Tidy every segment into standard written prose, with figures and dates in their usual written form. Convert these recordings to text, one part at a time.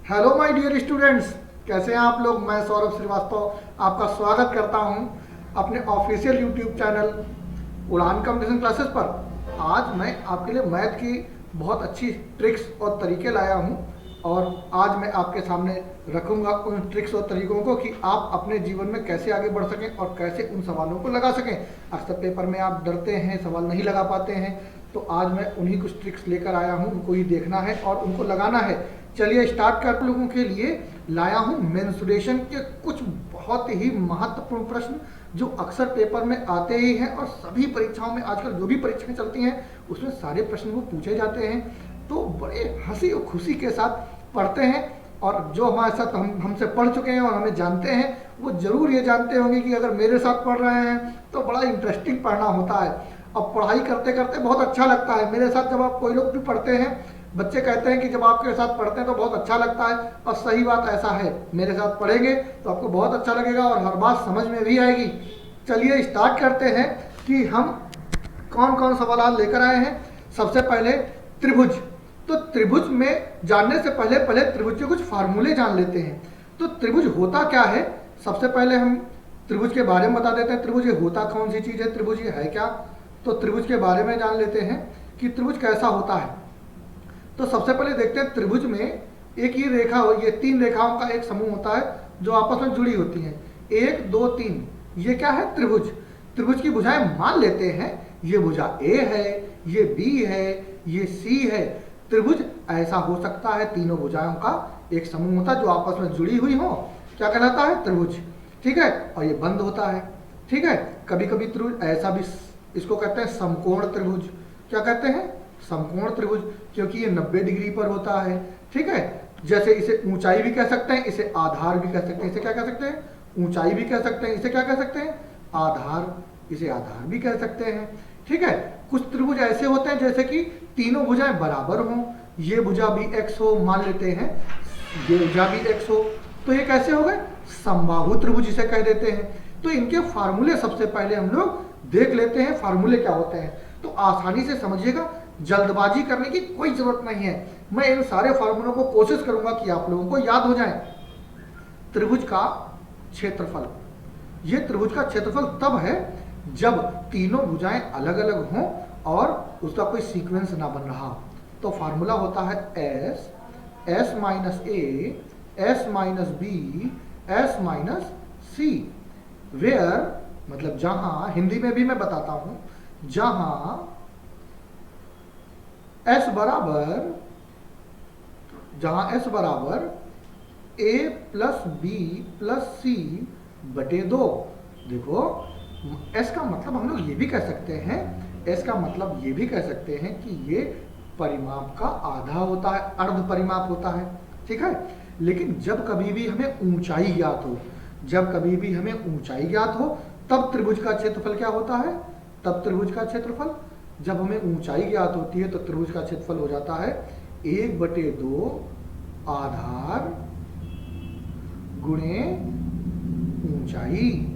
Hello my dear students, कैसे हैं आप लोग। मैं सौरभ श्रीवास्तव आपका स्वागत करता हूं अपने ऑफिशियल यूट्यूब चैनल उड़ान कंपटीशन क्लासेस पर। आज मैं आपके लिए मैथ की बहुत अच्छी ट्रिक्स और तरीके लाया हूं और आज मैं आपके सामने रखूंगा उन ट्रिक्स और तरीकों को कि आप अपने जीवन में कैसे आगे बढ़ सकें और कैसे उन सवालों को लगा सकें। अक्सर पेपर में आप डरते हैं, सवाल नहीं लगा पाते हैं, तो आज मैं उन्हीं कुछ ट्रिक्स लेकर आया हूं। उनको ही देखना है और उनको लगाना है। चलिए स्टार्ट कर। लोगों के लिए लाया हूं मेंसुरेशन के कुछ बहुत ही महत्वपूर्ण प्रश्न जो अक्सर पेपर में आते ही हैं और सभी परीक्षाओं में आजकल जो भी परीक्षाएं चलती हैं उसमें सारे प्रश्न वो पूछे जाते हैं। तो बड़े हंसी और खुशी के साथ पढ़ते हैं और जो हमारे साथ हमसे पढ़ चुके हैं और हमें जानते हैं वो ज़रूर ये जानते होंगे कि अगर मेरे साथ पढ़ रहे हैं तो बड़ा इंटरेस्टिंग पढ़ना होता है और पढ़ाई करते करते बहुत अच्छा लगता है। मेरे साथ जब आप कोई लोग भी पढ़ते हैं, बच्चे कहते हैं कि जब आपके साथ पढ़ते हैं तो बहुत अच्छा लगता है और सही बात ऐसा है। मेरे साथ पढ़ेंगे तो आपको बहुत अच्छा लगेगा और हर बात समझ में भी आएगी। चलिए स्टार्ट करते हैं कि हम कौन कौन सवाल लेकर आए हैं। सबसे पहले त्रिभुज। तो त्रिभुज में जानने से पहले पहले त्रिभुज के कुछ फार्मूले जान लेते हैं। तो त्रिभुज होता क्या है, सबसे पहले हम त्रिभुज के बारे में बता देते हैं। त्रिभुज ये होता कौन सी चीज़ है, त्रिभुज ये है क्या। तो त्रिभुज के बारे में जान लेते हैं कि त्रिभुज कैसा होता है। तो सबसे पहले देखते हैं त्रिभुज में एक ये रेखा हो, ये तीन रेखाओं का एक समूह होता है जो आपस में जुड़ी होती हैं। 1 2 3, ये क्या है, त्रिभुज। त्रिभुज की भुजाएं मान लेते हैं, ये भुजा ए है, ये बी है, ये सी है। त्रिभुज ऐसा हो सकता है, तीनों भुजाओं का एक समूह होता है जो आपस में जुड़ी हुई हो, क्या कहलाता है, त्रिभुज। ठीक है, और ये बंद होता है। ठीक है, कभी कभी त्रिभुज ऐसा भी, इसको कहते हैं समकोण त्रिभुज। क्या कहते हैं, समकोण त्रिभुज, क्योंकि ये 90 डिग्री पर होता है। ठीक है, जैसे इसे ऊंचाई भी कह सकते हैं, इसे आधार भी कह सकते हैं। इसे क्या कह सकते हैं, ऊंचाई भी कह सकते हैं। इसे क्या कह सकते हैं, आधार। इसे आधार भी कह सकते हैं। ठीक है, कुछ त्रिभुज ऐसे होते हैं जैसे कि तीनों भुजाएं बराबर हों, ये भुजा भी x हो, मान लेते हैं ये भुजा भी x हो, तो ये कैसे हो गए, समबाहु त्रिभुज इसे कह देते हैं। तो इनके फार्मूले सबसे पहले हम लोग देख लेते हैं, फार्मूले क्या होते हैं। तो आसानी से समझिएगा, जल्दबाजी करने की कोई जरूरत नहीं है। मैं इन सारे फार्मूलों को कोशिश करूंगा कि आप लोगों को याद हो जाए। त्रिभुज का क्षेत्रफल, ये त्रिभुज का क्षेत्रफल तब है जब तीनों भुजाएं अलग अलग हों और उसका कोई सीक्वेंस ना बन रहा। तो फार्मूला होता है S, S minus A, S minus B, S minus C. Where मतलब जहां, हिंदी में भी मैं बताता हूं, जहां एस बराबर, जहां एस बराबर ए प्लस बी प्लस सी बटे 2। देखो, एस का मतलब हम लोग ये भी कह सकते हैं, एस का मतलब ये भी कह सकते हैं कि ये परिमाप का आधा होता है, अर्ध परिमाप होता है। ठीक है, लेकिन जब कभी भी हमें ऊंचाई ज्ञात हो, जब कभी भी हमें ऊंचाई ज्ञात हो तब त्रिभुज का क्षेत्रफल क्या होता है, तब त्रिभुज का क्षेत्रफल, जब हमें ऊंचाई ज्ञात होती है तो त्रिभुज का क्षेत्रफल हो जाता है 1/2 आधार गुणे ऊंचाई।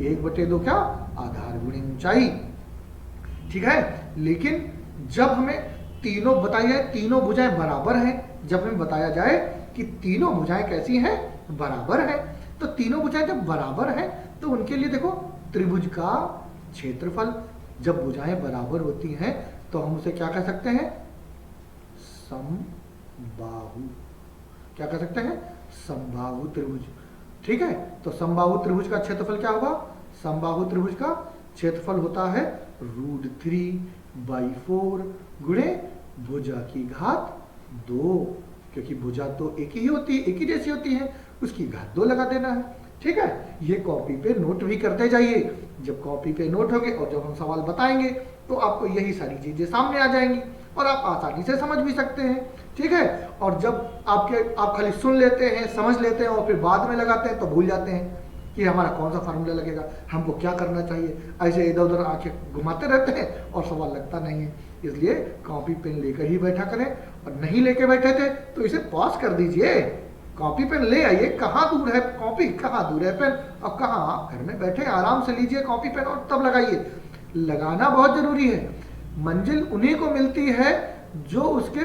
1/2 क्या, आधार गुणे ऊंचाई। ठीक है, लेकिन जब हमें तीनों बताया जाए, तीनों भुजाएं बराबर हैं, जब हमें बताया जाए कि तीनों भुजाएं कैसी हैं, बराबर हैं, तो तीनों भुजाएं जब बराबर हैं तो उनके लिए देखो त्रिभुज का क्षेत्रफल, जब भुजाएं बराबर होती हैं तो हम उसे क्या कह सकते हैं, समबाहु। क्या कह सकते हैं, समबाहु त्रिभुज। ठीक है, तो समबाहु त्रिभुज का क्षेत्रफल क्या होगा, समबाहु त्रिभुज का क्षेत्रफल होता है √3/4 गुणे भुजा की घात 2, क्योंकि भुजा तो एक ही होती है, एक ही जैसी होती है, उसकी घात 2 लगा देना है। ठीक है, ये कॉपी पे नोट भी करते जाइए। जब कॉपी पे नोट होंगे और जब हम सवाल बताएंगे तो आपको यही सारी चीजें सामने आ जाएंगी और आप आसानी से समझ भी सकते हैं। ठीक है, और जब आप खाली सुन लेते हैं, समझ लेते हैं और फिर बाद में लगाते हैं तो भूल जाते हैं कि हमारा कौन सा फार्मूला लगेगा, हमको क्या करना चाहिए। ऐसे इधर उधर आंखें घुमाते रहते हैं और सवाल लगता नहीं है। इसलिए कॉपी पेन लेकर ही बैठा करें, और नहीं लेके बैठे थे तो इसे पॉज कर दीजिए, कॉपी पेन ले आइए। कहाँ दूर है कॉपी, कहाँ दूर है पेन, और कहाँ आप घर में बैठे आराम से लीजिए कॉपी पेन और तब लगाइए। लगाना बहुत जरूरी है। मंजिल उन्हीं को मिलती है जो उसके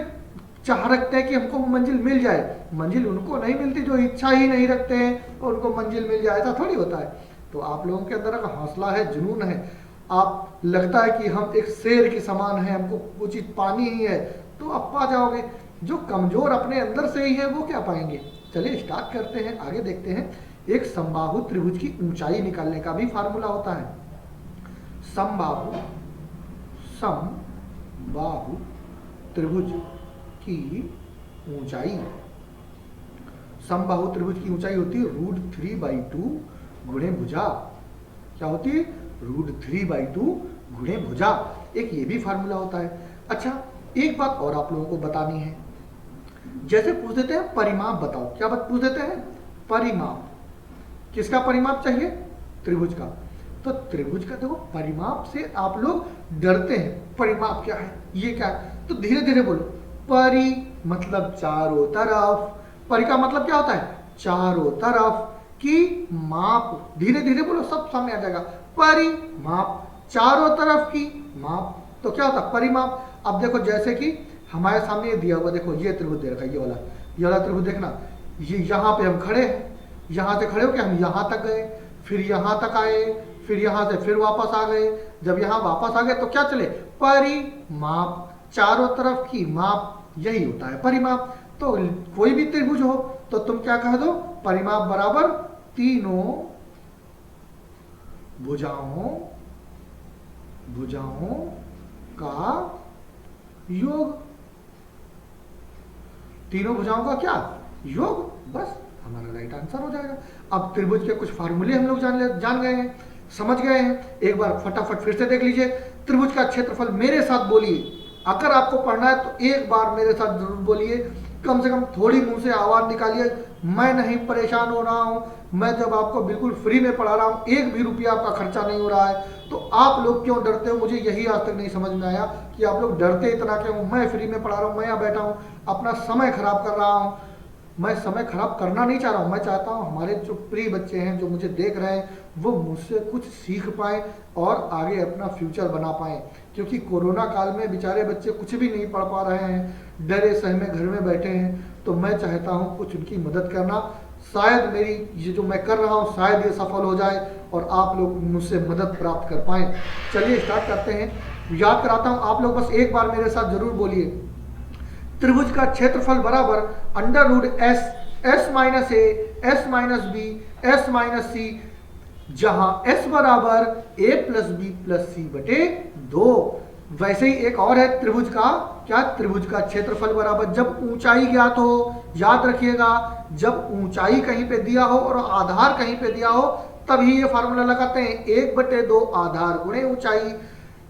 चाह रखते हैं कि हमको वो मंजिल मिल जाए। मंजिल उनको नहीं मिलती जो इच्छा ही नहीं रखते हैं और उनको मंजिल मिल जाए, ऐसा थोड़ी होता है। तो आप लोगों के अंदर अगर हौसला है, जुनून है, आप लगता है कि हम एक शेर के समान हैं, हमको कुछ चीज पानी ही है, तो आप पा जाओगे। जो कमजोर अपने अंदर से ही है वो क्या पाएंगे। चलिए स्टार्ट करते हैं, आगे देखते हैं। एक समबाहु त्रिभुज की ऊंचाई निकालने का भी फार्मूला होता है। समबाहु त्रिभुज की ऊंचाई, समबाहु त्रिभुज की ऊंचाई होती है √3/2 गुणे भुजा। क्या होती है? √3/2 गुणे भुजा। एक ये भी फार्मूला होता है। अच्छा, एक बात और आप लोगों को बतानी है। जैसे पूछ देते हैं परिमाप बताओ, क्या बात पूछ देते हैं? परिमाप। किसका परिमाप चाहिए? त्रिभुज का। तो त्रिभुज का देखो, परिमाप से आप लोग डरते हैं। परिमाप क्या है, ये क्या है? तो धीरे धीरे बोलो। परि मतलब चारों तरफ, परि का मतलब क्या होता है? चारों तरफ की माप। धीरे धीरे बोलो, सब सामने आ जाएगा। परिमाप, चारों तरफ की माप। तो क्या होता है? परिमाप। अब देखो, जैसे कि हमारे सामने ये दिया हुआ, देखो ये त्रिभुज दे रखा है, ये वाला त्रिभुज देखना। ये यहाँ पे हम खड़े हैं, यहाँ से खड़े होकर हम यहाँ तक गए, फिर यहाँ तक आए, फिर यहाँ से फिर वापस आ गए। जब यहाँ वापस आ गए तो क्या चले? परिमाप, चारों तरफ की माप। यही होता है परिमाप। तो कोई भी त्रिभुज हो तो तुम क्या कह दो? परिमाप बराबर तीनों भुजाओं का योग। तीनों भुजाओं का क्या योग? बस हमारा राइट आंसर हो जाएगा। अब त्रिभुज के कुछ फार्मूले हम लोग जान गए हैं, समझ गए हैं। एक बार फटाफट फिर से देख लीजिए। त्रिभुज का क्षेत्रफल मेरे साथ बोलिए। अगर आपको पढ़ना है तो एक बार मेरे साथ जरूर बोलिए, कम से कम थोड़ी मुंह से आवाज निकालिए। मैं नहीं परेशान हो रहा हूं, मैं जब आपको बिल्कुल फ्री में पढ़ा रहा हूं, एक भी रुपया आपका खर्चा नहीं हो रहा है, तो आप लोग क्यों डरते हो? मुझे यही आज तक नहीं समझ में आया कि आप लोग डरते इतना क्यों। मैं फ्री में पढ़ा रहा हूं, मैं यहाँ बैठा हूं, अपना समय खराब कर रहा हूं। मैं समय खराब करना नहीं चाह रहा हूँ। मैं चाहता हूँ हमारे जो प्रिय बच्चे हैं, जो मुझे देख रहे हैं, वो मुझसे कुछ सीख पाएँ और आगे अपना फ्यूचर बना पाएँ। क्योंकि कोरोना काल में बेचारे बच्चे कुछ भी नहीं पढ़ पा रहे हैं, डरे सहमे घर में बैठे हैं। तो मैं चाहता हूँ कुछ उनकी मदद करना। शायद मेरी ये जो मैं कर रहा हूँ, शायद ये सफल हो जाए और आप लोग मुझसे मदद प्राप्त कर पाएँ। चलिए स्टार्ट करते हैं। याद कराता हूँ, आप लोग बस एक बार मेरे साथ जरूर बोलिए। त्रिभुज का क्षेत्रफल बराबर √S, S - A, S - B, S - C, जहां S बराबर A + B + C बटे 2। वैसे ही एक और है त्रिभुज का, क्या? त्रिभुज का क्षेत्रफल बराबर, जब ऊंचाई ज्ञात हो, याद रखिएगा, जब ऊंचाई कहीं पे दिया हो और आधार कहीं पे दिया हो, तभी ये फार्मूला लगाते हैं, 1/2 आधार गुणे ऊंचाई।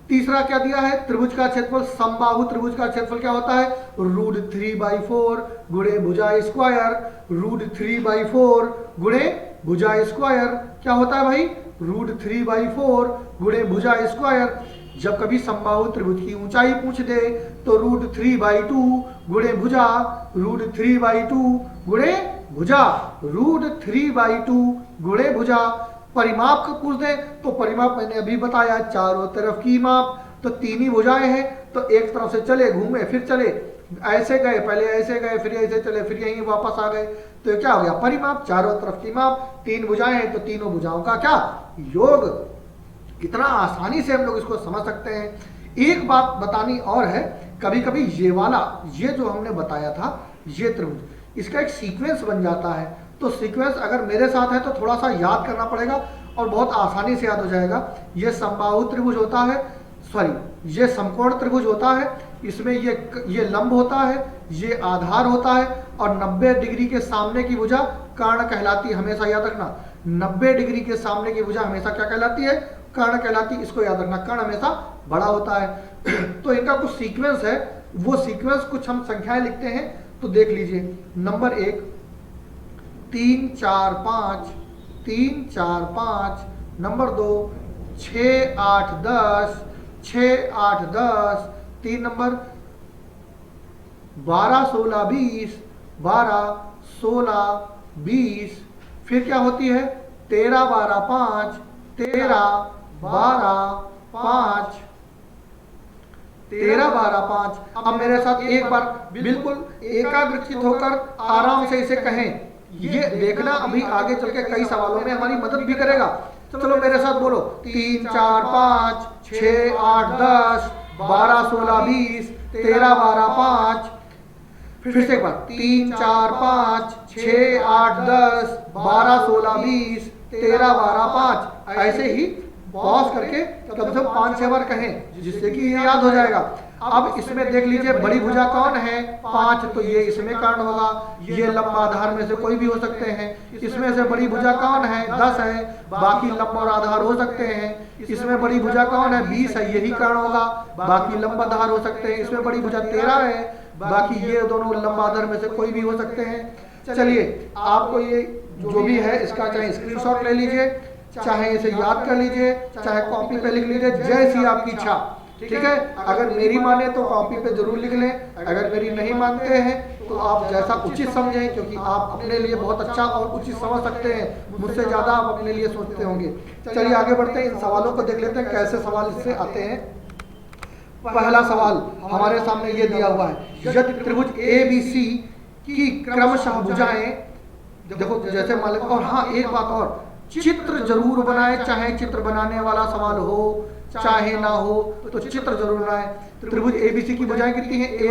तीसरा क्या दिया है? त्रिभुज का क्षेत्रफल, समबाहु त्रिभुज का क्षेत्रफल क्या होता है? √3/4 गुणे भुजा स्क्वायर। √3/4 गुणे भुजा स्क्वायर क्या होता है भाई? √3/4 गुणे भुजा स्क्वायर। जब कभी समबाहु त्रिभुज की ऊंचाई पूछ दे तो √3/2 गुणे भुजा, √3/2 गुणे भुजा, √3/2 गुणे भुजा। परिमाप का पूछ दे तो परिमाप मैंने अभी बताया, चारों तरफ की माप। तो तीन ही भुजाएं हैं, तो एक तरफ से चले, घूमे, फिर चले, ऐसे गए, पहले ऐसे गए, फिर ऐसे चले, फिर यहीं वापस आ गए। तो क्या हो गया? परिमाप, चारों तरफ की माप। तीन भुजाएं हैं तो तीनों भुजाओं का क्या? योग। कितना आसानी से हम लोग इसको समझ सकते हैं। एक बात बतानी और है, कभी कभी ये वाला, ये जो हमने बताया था, ये त्रिभुज, इसका एक सीक्वेंस बन जाता है। तो सीक्वेंस अगर मेरे साथ है तो थोड़ा सा याद करना पड़ेगा और बहुत आसानी से याद हो जाएगा। ये समबाहु त्रिभुज होता है, सॉरी ये समकोण त्रिभुज होता है, इसमें ये लंब होता है, ये आधार होता है, और 90 डिग्री के सामने की भुजा कर्ण कहलाती है। हमेशा याद रखना, 90 डिग्री के सामने की भुजा हमेशा क्या कहलाती है? कर्ण कहलाती है। इसको याद रखना, कर्ण हमेशा बड़ा होता है। तो इनका कुछ सीक्वेंस है, वो सीक्वेंस कुछ हम संख्याएं लिखते हैं, तो देख लीजिए। नंबर 1 3 4 5, 3 4 5। नंबर 2 6 8 10, 6 8 10। 3 नंबर 12 16 20, 12 16 20। फिर क्या होती है? 13 12 5, 13 12 5। 13 12 5। अब मेरे साथ एक बार बिल्कुल एकाग्रचित होकर आराम से इसे कहें। ये देखना अभी आगे चल के कई सवालों में हमारी मदद भी करेगा। चलो मेरे साथ बोलो, 3 4 5 6 8 10 12 16 20 13 12 5। फिर से एक बार, 3 4 5 6 8 10 12 16 20 13 12 5। ऐसे ही पॉज करके कम से कम 5-6 बार कहें, जिससे कि ये याद हो जाएगा। अब इसमें देख लीजिए बड़ी भुजा कौन है, 5, तो ये इसमें कर्ण होगा। ये लंबा आधार में से कोई भी हो सकते हैं। इसमें से बड़ी भुजा कौन है, 10 है, बाकी लंबा और आधार हो सकते हैं। इसमें बड़ी भुजा कौन है, 20 है, यही कर्ण होगा, बाकी लंबा आधार हो सकते हैं। इसमें बड़ी भुजा 13 है, बाकी ये दोनों लंबा आधार में से कोई भी हो सकते हैं। चलिए आपको ये जो भी है इसका चाहे स्क्रीनशॉट ले लीजिए, चाहे इसे याद कर लीजिए, चाहे कॉपी पे लिख लीजिए, जैसी आपकी इच्छा। ठीक है, अगर मेरी माने तो कॉपी पे जरूर लिख लें, अगर मेरी नहीं मानते हैं तो आप जैसा उचित समझें, क्योंकि आप अपने लिए बहुत अच्छा और उचित समझ सकते हैं, मुझसे ज्यादा आप अपने लिए सोचते होंगे। चलिए आगे बढ़ते हैं, इन सवालों को देख लेते हैं कैसे सवाल इससे आते हैं। पहला सवाल हमारे सामने ये दिया हुआ है, यदि त्रिभुज ABC की क्रमशः भुजाएं, देखो जैसे मान लो, और हाँ एक बात और, चित्र जरूर बनाए, चाहे चित्र बनाने वाला सवाल हो चाहे ना हो, तो चित्र जरूर बनाए। त्रिभुज ABC की भुजाएं कितनी है, ये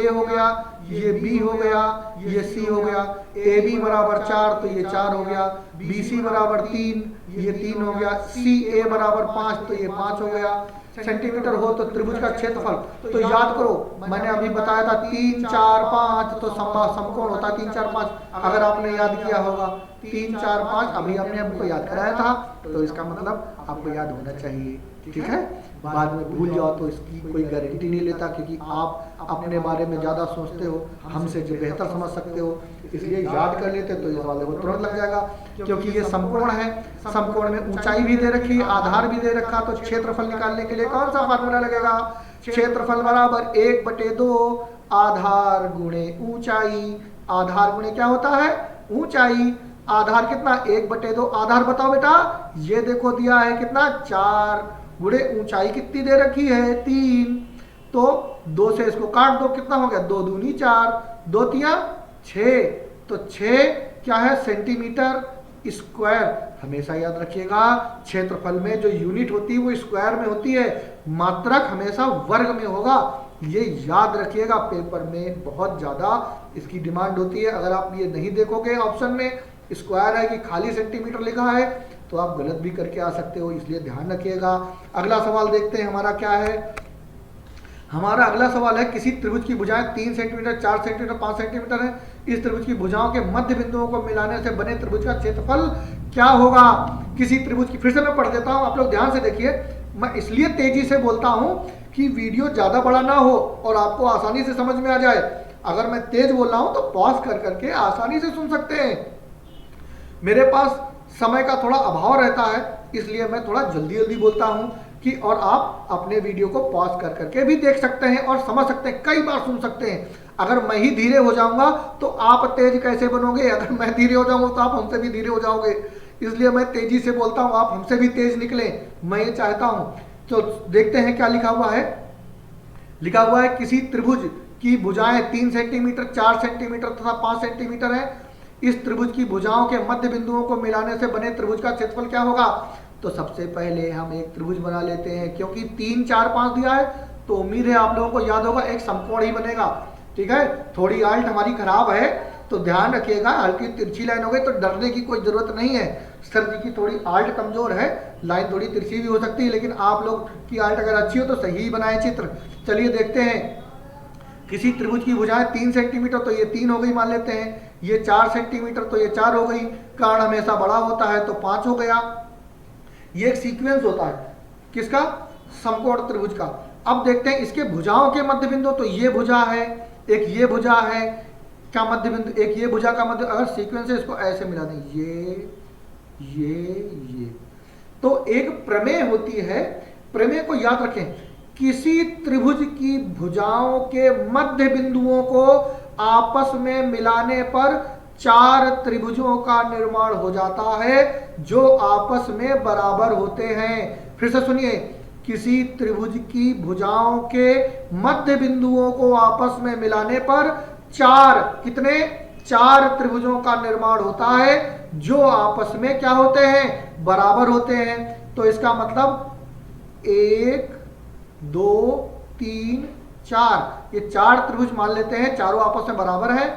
A हो गया, ये B हो गया, ये C हो गया। AB बराबर 4, तो ये 4 हो गया। BC बराबर 3, ये 3 हो गया। CA बराबर 5, तो ये 5 हो गया। सेंटीमीटर हो तो त्रिभुज का क्षेत्रफल, तो याद करो मैंने अभी बताया था 3 4 5, तो समकोण होता है 3 4 5। अगर आपने याद किया होगा 3 4 5, अभी हमने हमको याद कराया था, तो इसका मतलब आपको याद होना चाहिए। ठीक है, बाद में भूल जाओ तो इसकी कोई गारंटी नहीं लेता, क्योंकि आप अपने बारे में ज्यादा सोचते हो, हमसे जो बेहतर समझ सकते हो, इसलिए याद कर लेते तो इस वाले को तुरंत लग जाएगा। क्योंकि ये समकोण है, समकोण में ऊंचाई भी दे रखी है, आधार भी दे रखा, तो क्षेत्रफल निकालने के लिए कौन सा फार्मूला लगेगा, क्षेत्रफल बराबर 1/2 आधार गुणे ऊंचाई। आधार गुणे क्या होता है, ऊंचाई। आधार कितना, 1/2। आधार बताओ बेटा, ये देखो दिया है कितना, 4, गुणे ऊंचाई कितनी दे रखी है, 3। तो 2 से इसको काट दो, कितना हो गया, 2 दूनी 4, 2 तिया 6, तो 6 क्या है, सेंटीमीटर स्क्वायर। हमेशा याद रखिएगा, क्षेत्रफल में जो यूनिट होती है वो स्क्वायर में होती है, मात्रक हमेशा वर्ग में होगा। ये याद रखिएगा, पेपर में बहुत ज्यादा इसकी डिमांड होती है। अगर आप ये नहीं देखोगे ऑप्शन में स्क्वायर है कि खाली सेंटीमीटर लिखा है, तो आप गलत भी करके आ सकते हो, इसलिए ध्यान रखिएगा। अगला सवाल देखते हैं हमारा क्या है। हमारा अगला सवाल है, किसी त्रिभुज की भुजाएं 3 सेंटीमीटर 4 सेंटीमीटर 5 सेंटीमीटर है। इस त्रिभुज की भुजाओं के मध्य बिंदुओं को मिलाने से बने त्रिभुज का क्षेत्रफल क्या होगा। किसी त्रिभुज की, फिर से मैं पढ़ देता हूं, आप लोग ध्यान से देखिए। मैं इसलिए तेजी से बोलता हूं कि वीडियो ज्यादा बड़ा ना हो और आपको आसानी से समझ में आ जाए। अगर मैं तेज बोल रहा हूं तो पॉज कर करके आसानी से सुन सकते हैं। मेरे पास समय का थोड़ा अभाव रहता है, इसलिए मैं थोड़ा जल्दी जल्दी बोलता हूं कि, और आप अपने वीडियो को पॉज कर करके भी देख सकते हैं और समझ सकते हैं, कई बार सुन सकते हैं। अगर मैं ही धीरे हो जाऊंगा तो आप तेज कैसे बनोगे, अगर मैं धीरे हो जाऊंगा तो आप हमसे भी धीरे हो जाओगे। इसलिए मैं तेजी से बोलता हूं, आप हमसे भी तेज निकले, मैं ये चाहता हूं। तो देखते हैं क्या लिखा हुआ है। लिखा हुआ है, किसी त्रिभुज की भुजाएं 3 सेंटीमीटर 4 सेंटीमीटर तथा 5 सेंटीमीटर है। इस त्रिभुज की भुजाओं के मध्य बिंदुओं को मिलाने से बने त्रिभुज का क्षेत्रफल क्या होगा। तो सबसे पहले हम एक त्रिभुज बना लेते हैं, क्योंकि 3 4 5 दिया है, तो उम्मीद है आप लोगों को याद होगा एक समकोण ही बनेगा। ठीक है, थोड़ी आल्ट हमारी खराब है तो ध्यान रखिएगा, हल्की तिरछी लाइन हो गई तो डरने की कोई जरूरत नहीं है। सर जी की थोड़ी आल्ट कमजोर है, लाइन थोड़ी तिरछी भी हो सकती है, लेकिन आप लोग की आल्ट अगर अच्छी हो तो सही ही बनाए चित्र। चलिए देखते हैं, किसी त्रिभुज की भुजाएं 3 सेंटीमीटर, तो ये 3 हो गई मान लेते हैं। ये 4 सेंटीमीटर, तो ये 4 हो गई। कर्ण हमेशा बड़ा होता है तो 5 हो गया। ये एक सीक्वेंस होता है किसका, समकोण त्रिभुज का। अब देखते हैं इसके भुजाओं के मध्य बिंदु, तो ये भुजा है, एक ये भुजा है, क्या मध्य बिंदु, एक ये भुजा का मध्य, अगर सीक्वेंस है इसको ऐसे मिला दें, ये तो एक प्रमेय होती है। प्रमेय को याद रखें, किसी त्रिभुज की भुजाओं के मध्य बिंदुओं को आपस में मिलाने पर 4 त्रिभुजों का निर्माण हो जाता है जो आपस में बराबर होते हैं। फिर से सुनिए, किसी त्रिभुज की भुजाओं के मध्य बिंदुओं को आपस में मिलाने पर कितने 4 त्रिभुजों का निर्माण होता है जो आपस में क्या होते हैं, बराबर होते हैं। तो इसका मतलब 1 2 3 4, ये 4 त्रिभुज मान लेते हैं, चारों आपस में बराबर है।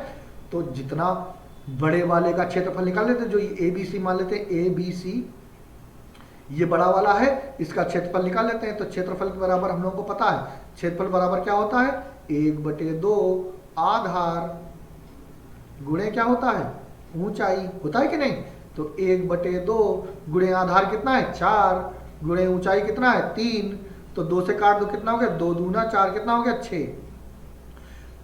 तो जितना बड़े वाले का क्षेत्रफल निकाल लेते हैं, जो ए बी सी मान लेते हैं, ए बी सी ये बड़ा वाला है, इसका क्षेत्रफल निकाल लेते हैं। तो क्षेत्रफल के बराबर हम लोगों को पता है, क्षेत्रफल बराबर क्या होता है, 1/2 आधार गुणे क्या होता है, ऊंचाई, होता है कि नहीं। तो 1/2 गुणे आधार कितना है, 4, गुणे ऊंचाई कितना है, 3। तो 2 से काट दो, कितना हो गया, 2 दूना 4, कितना हो गया, 6।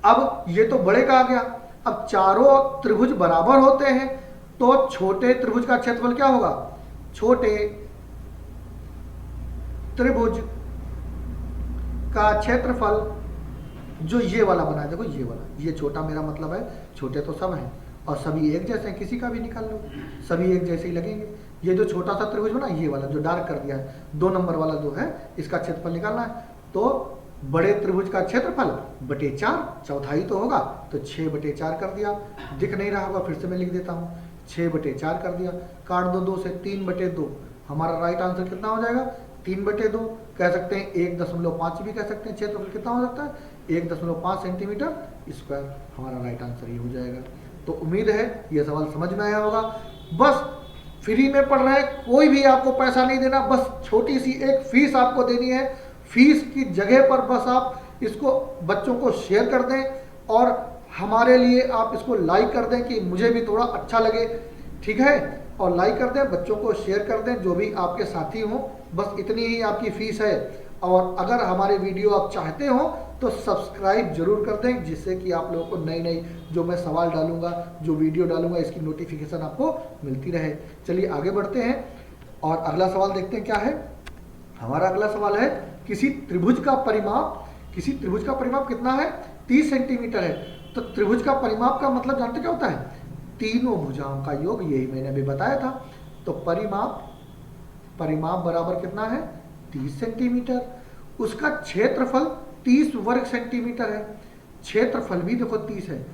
अब ये तो बड़े का आ गया। अब चारों त्रिभुज बराबर होते हैं तो छोटे त्रिभुज का क्षेत्रफल क्या होगा, छोटे त्रिभुज का क्षेत्रफल जो ये वाला बना है, देखो ये वाला, ये छोटा मेरा मतलब है, छोटे तो सब हैं और सभी एक जैसे हैं, किसी का भी निकाल लो सभी एक जैसे ही लगेंगे। ये जो छोटा सा त्रिभुज बना, ये वाला जो डार्क कर दिया है, 2 नंबर वाला जो है, इसका क्षेत्रफल निकालना है। तो बड़े त्रिभुज का क्षेत्रफल बटे 4, चौथाई तो होगा, तो 6/4 कर दिया। दिख नहीं रहा होगा, फिर से मैं लिख देता हूँ, 6/4 कर दिया। काट दो 2 से, 3/2। हमारा राइट आंसर कितना हो जाएगा, 3/2। कह सकते हैं 1.5 भी कह सकते हैं। क्षेत्रफल कितना हो सकता है, 1.5 सेंटीमीटर स्क्वायर। हमारा राइट आंसर ये हो जाएगा। तो उम्मीद है ये सवाल समझ में आया होगा। बस फ्री में पढ़ रहे हैं, कोई भी आपको पैसा नहीं देना, बस छोटी सी एक फीस आपको देनी है। फीस की जगह पर बस आप इसको बच्चों को शेयर कर दें और हमारे लिए आप इसको लाइक कर दें कि मुझे भी थोड़ा अच्छा लगे, ठीक है। और लाइक कर दें, बच्चों को शेयर कर दें, जो भी आपके साथी हों। बस इतनी ही आपकी फीस है। और अगर हमारे वीडियो आप चाहते हो तो सब्सक्राइब जरूर कर दें, जिससे कि आप लोगों को नई नई जो मैं सवाल डालूंगा, जो वीडियो डालूंगा, इसकी नोटिफिकेशन आपको मिलती रहे। चलिए आगे बढ़ते हैं और अगला सवाल देखते हैं क्या है। हमारा अगला सवाल है, किसी त्रिभुज का परिमाप कितना है, 30 सेंटीमीटर है। तो त्रिभुज का परिमाप का मतलब जानते क्या होता है, तीनों भुजाओं का योग, यही मैंने अभी बताया था। तो परिमाप बराबर कितना है, 30 सेंटीमीटर। उसका क्षेत्रफल 30 वर्ग सेंटीमीटर है। क्षेत्रफल भी देखो 30 है,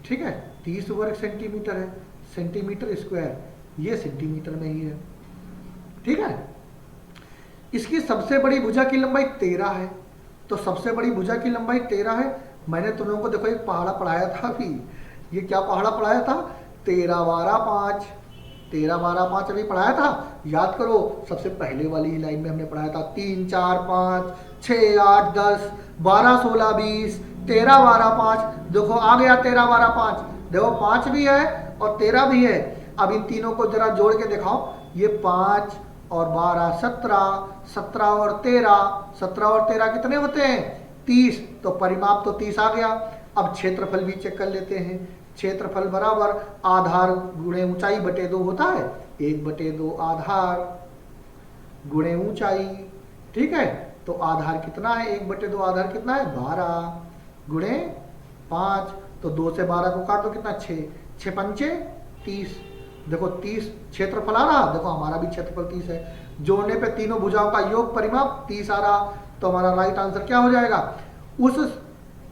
ठीक है, 30 वर्ग सेंटीमीटर है, सेंटीमीटर स्क्वायर, ये सेंटीमीटर में ही है, ठीक है। इसकी सबसे बड़ी भुजा की लंबाई 13 है। तो सबसे बड़ी भुजा की लंबाई 13 है। मैंने तुम लोगों को देखो एक पहाड़ा पढ़ाया था अभी, ये क्या पहाड़ा पढ़ाया था, 13 12 5, 13 12 5 अभी पढ़ाया था, याद करो। सबसे पहले वाली लाइन में हमने पढ़ाया था 3 4 5 6 8 10 12 16 20, 13 12 5। देखो आ गया 13 12 5, देखो 5 भी है और 13 भी है। अब इन तीनों को जरा जोड़ के दिखाओ, ये 5 और 12 17, 17 और 13 कितने होते हैं, 30। तो परिमाप तो 30 आ गया। अब क्षेत्रफल भी चेक कर लेते हैं। क्षेत्रफल बराबर आधार गुणे ऊंचाई बटे 2 होता है, 1/2 आधार गुणे ऊंचाई, ठीक है। तो आधार कितना है, 1/2 आधार कितना है, 12 गुणे 5। तो 2 से 12 को काट दो, कितना, 6, 6 पंचे 30। देखो 30 क्षेत्रफल आ रहा, देखो हमारा भी क्षेत्रफल 30 है। जोड़ने पे तीनों भुजाओं का योग परिमाप 30 आ रहा। तो हमारा राइट आंसर क्या हो जाएगा,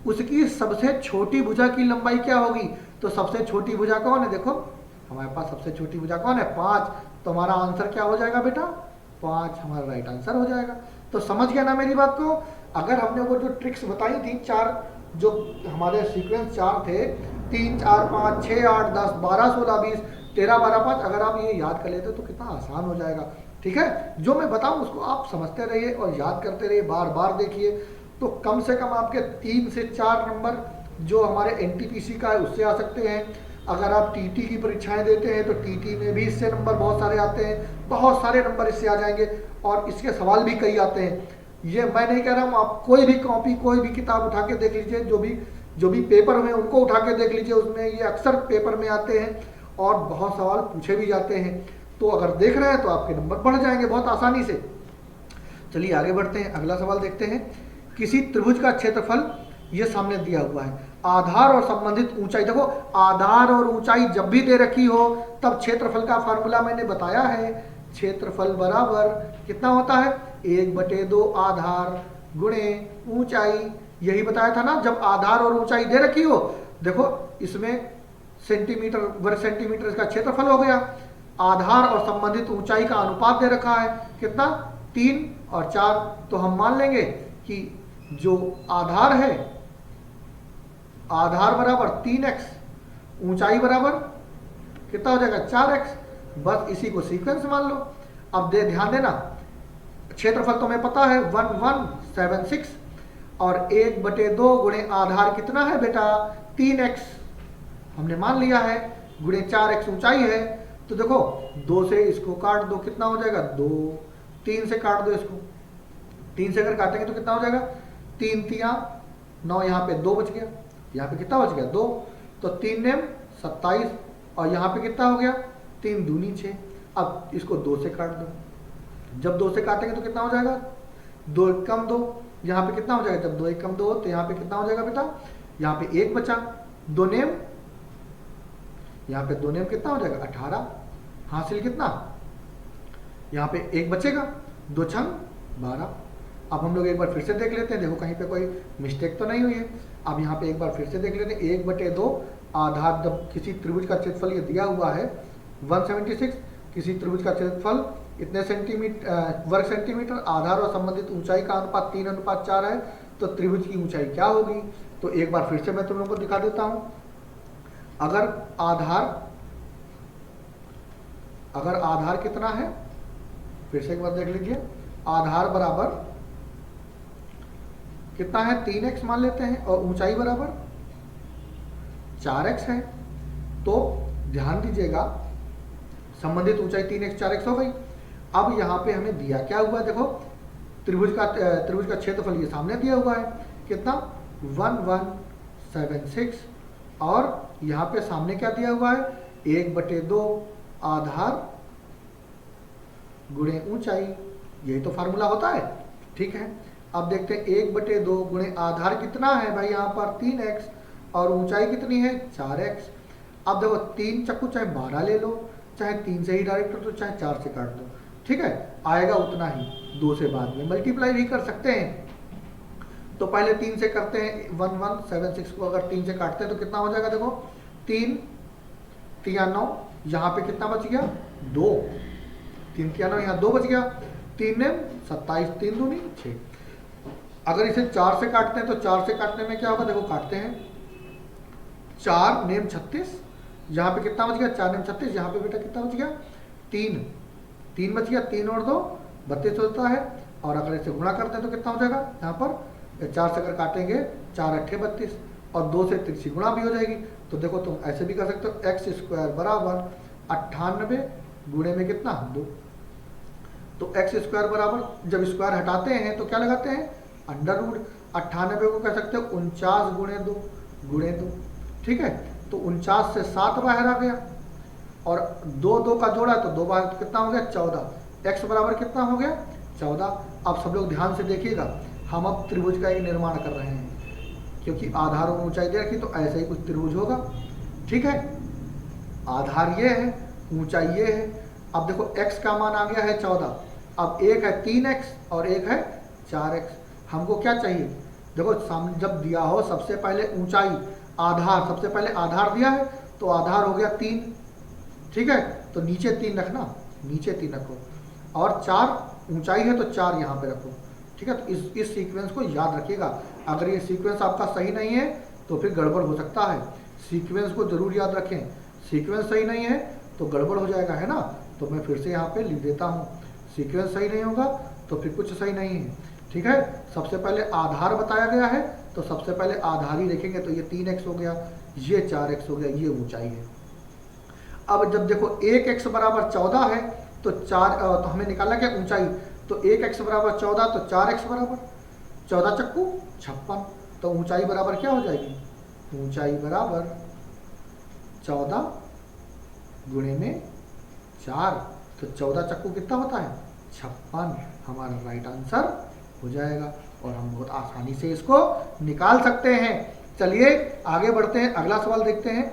उसकी सबसे छोटी भुजा की लंबाई क्या होगी। तो सबसे छोटी भुजा कौन है, देखो हमारे पास सबसे छोटी भुजा कौन है, 5। तो हमारा आंसर क्या हो जाएगा बेटा, 5 हमारा राइट आंसर हो जाएगा। तो समझ गया ना मेरी बात को। अगर हमने वो जो ट्रिक्स बताई थी, 4 जो हमारे सीक्वेंस 4 थे, 3 4 5 6 8 10 12 16 20 13 12 5, अगर आप ये याद कर लेते तो कितना आसान हो जाएगा, ठीक है। जो मैं बताऊं उसको आप समझते रहिए और याद करते रहिए, बार बार देखिए। तो कम से कम आपके 3 से 4 नंबर जो हमारे एनटीपीसी का है उससे आ सकते हैं। अगर आप टीटी की परीक्षाएं देते हैं तो टीटी में भी इससे नंबर बहुत सारे आते हैं, बहुत सारे नंबर इससे आ जाएंगे और इसके सवाल भी कई आते हैं। ये मैं नहीं कह रहा हूँ, आप कोई भी कॉपी कोई भी किताब उठा के देख लीजिए, जो भी पेपर में उनको उठा के देख लीजिए, उसमें ये अक्सर पेपर में आते हैं और बहुत सवाल पूछे भी जाते हैं। तो अगर देख रहे हैं तो आपके नंबर बढ़ जाएंगे बहुत आसानी से। चलिए आगे बढ़ते हैं, अगला सवाल देखते हैं। किसी त्रिभुज का क्षेत्रफल ये सामने दिया हुआ है, आधार और संबंधित ऊंचाई। देखो आधार और ऊंचाई जब भी दे रखी हो तब क्षेत्रफल का फार्मूला मैंने बताया है, क्षेत्रफल बराबर कितना होता है, 1/2 आधार गुणे ऊंचाई, यही बताया था ना जब आधार और ऊंचाई दे रखी हो। देखो इसमें सेंटीमीटर वर्ग सेंटीमीटर इसका क्षेत्रफल हो गया, आधार और संबंधित ऊंचाई का अनुपात दे रखा है कितना 3 और 4, तो हम मान लेंगे कि जो आधार है, आधार बराबर 3x, ऊंचाई बराबर कितना हो जाएगा 4x, बस इसी को सीक्वेंस मान लो। अब ध्यान देना क्षेत्रफल तो हमें पता है 1176 और 1/2 गुणे आधार कितना है बेटा 3x हमने मान लिया है, गुणे 4x ऊंचाई है। तो देखो 2 से इसको काट दो, कितना हो जाएगा 2, 3 से काट दो इसको, 3 से अगर काटेंगे तो कितना हो जाएगा 3 3 9, यहाँ पे 2 बच गया, यहाँ पे कितना बच गया 2, तो 3 नेम 27 और यहाँ पे कितना हो गया 3 दूनी 6। अब इसको 2 से काट दो, जब 2 से काटेंगे तो कितना हो जाएगा 2 1 कम 2, यहाँ पे कितना हो जाएगा जब 2 1 कम 2 तो यहाँ पे कितना हो जाएगा बेटा, यहाँ पे 1 बचा, 2 नेम, यहाँ पे 2 नेम कितना हो जाएगा 18, हासिल कितना, यहाँ पे 1 बचेगा, 2 छंग 12। अब हम लोग एक बार फिर से देख लेते हैं, देखो कहीं पे कोई मिस्टेक तो नहीं हुई है। अब यहाँ पे एक बार फिर से देख लेते हैं, 1/2 आधार, जब किसी त्रिभुज का क्षेत्रफल ये दिया हुआ है 176, किसी त्रिभुज का क्षेत्रफल इतने सेंटीमीटर वर्ग सेंटीमीटर, आधार और संबंधित ऊंचाई का अनुपात 3:4 है, तो त्रिभुज की ऊंचाई क्या होगी। तो एक बार फिर से मैं तुम लोगों को दिखा देता हूं, अगर आधार कितना है, फिर से एक बार देख लीजिए, आधार बराबर कितना है 3x मान लेते हैं और ऊंचाई बराबर 4x है, तो ध्यान दीजिएगा संबंधित ऊंचाई 3x 4x हो गई। अब यहाँ पे हमें दिया क्या हुआ, देखो त्रिभुज का क्षेत्रफल ये सामने दिया हुआ है कितना 1176 और यहाँ पे सामने क्या दिया हुआ है 1/2 आधार गुणे ऊंचाई, यही तो फार्मूला होता है। ठीक है, अब देखते हैं 1/2 गुणे आधार कितना है भाई यहाँ पर 3x और ऊंचाई कितनी है 4x। अब देखो 3 चक्कू चाहे 12 ले लो, चाहे 3 से ही डायरेक्ट कर दो, चाहे 4 से काट दो, ठीक है आएगा उतना ही, 2 से बाद में मल्टीप्लाई भी कर सकते हैं। तो पहले 3 से करते हैं, 1176 को अगर 3 से काटते हैं तो कितना हो जाएगा, देखो 3 3 9, यहाँ पे कितना बच गया 2, 3 3 9, यहाँ 2 बच गया, 3 ने 27, 3 दूनी 6। अगर इसे 4 से काटते हैं तो 4 से काटने में क्या होगा, देखो काटते हैं 4 नेम 36, यहाँ पे कितना बच गया 4 नेम 36, यहाँ पे बेटा कितना बच गया 3 बच गया, 3 और 2 32 होता है। और अगर इसे गुणा करते हैं तो कितना हो जाएगा, यहाँ पर 4 से अगर काटेंगे 4 8 32 और 2 से तिरछी गुणा भी हो जाएगी। तो देखो तुम ऐसे भी कर सकते हो, x² बराबर 98 गुणे में कितना 2, तो x² बराबर, जब स्क्वायर हटाते हैं तो क्या लगाते हैं अंडर रूट, 98 को कह सकते हो 49 गुणे 2, ठीक है। तो 49 से 7 बाहर आ गया और 2 का जोड़ा तो 2 बाहर, तो कितना हो गया 14, x बराबर कितना हो गया 14। अब सब लोग ध्यान से देखिएगा, हम अब त्रिभुज का एक निर्माण कर रहे हैं, क्योंकि आधार और ऊंचाई दे रखी तो ऐसा ही कुछ त्रिभुज होगा, ठीक है। आधार ये है, ऊंचाई ये है। अब देखो x का मान आ गया है 14, अब एक है 3x और एक है 4x। हमको क्या चाहिए, देखो सामने जब दिया हो सबसे पहले ऊंचाई आधार, सबसे पहले आधार दिया है तो आधार हो गया 3, ठीक है, तो नीचे 3 रखना, नीचे 3 रखो, और 4 ऊंचाई है तो 4 यहाँ पे रखो, ठीक है। तो इस सीक्वेंस को याद रखिएगा, अगर ये सीक्वेंस आपका सही नहीं है तो फिर गड़बड़ हो सकता है। सीक्वेंस को जरूर याद रखें, सीक्वेंस सही नहीं है तो गड़बड़ हो जाएगा, है ना। तो मैं फिर से यहाँ पे लिख देता हूँ, सीक्वेंस सही नहीं होगा तो फिर कुछ सही नहीं है, ठीक है। सबसे पहले आधार बताया गया है तो सबसे पहले आधार ही देखेंगे, तो ये 3x हो गया, ये 4x हो गया, ये ऊंचाई है। अब जब देखो 1x बराबर 14 है तो तो हमें निकालना क्या ऊंचाई, तो 1x बराबर 14 तो 4x बराबर 14 चक्कू 56, तो ऊंचाई बराबर क्या हो जाएगी, ऊंचाई बराबर 14 गुणे में 4, तो 14 चक्कू कितना होता है 56, हमारा राइट आंसर हो जाएगा और हम बहुत आसानी से इसको निकाल सकते हैं। चलिए आगे बढ़ते हैं, अगला सवाल देखते हैं।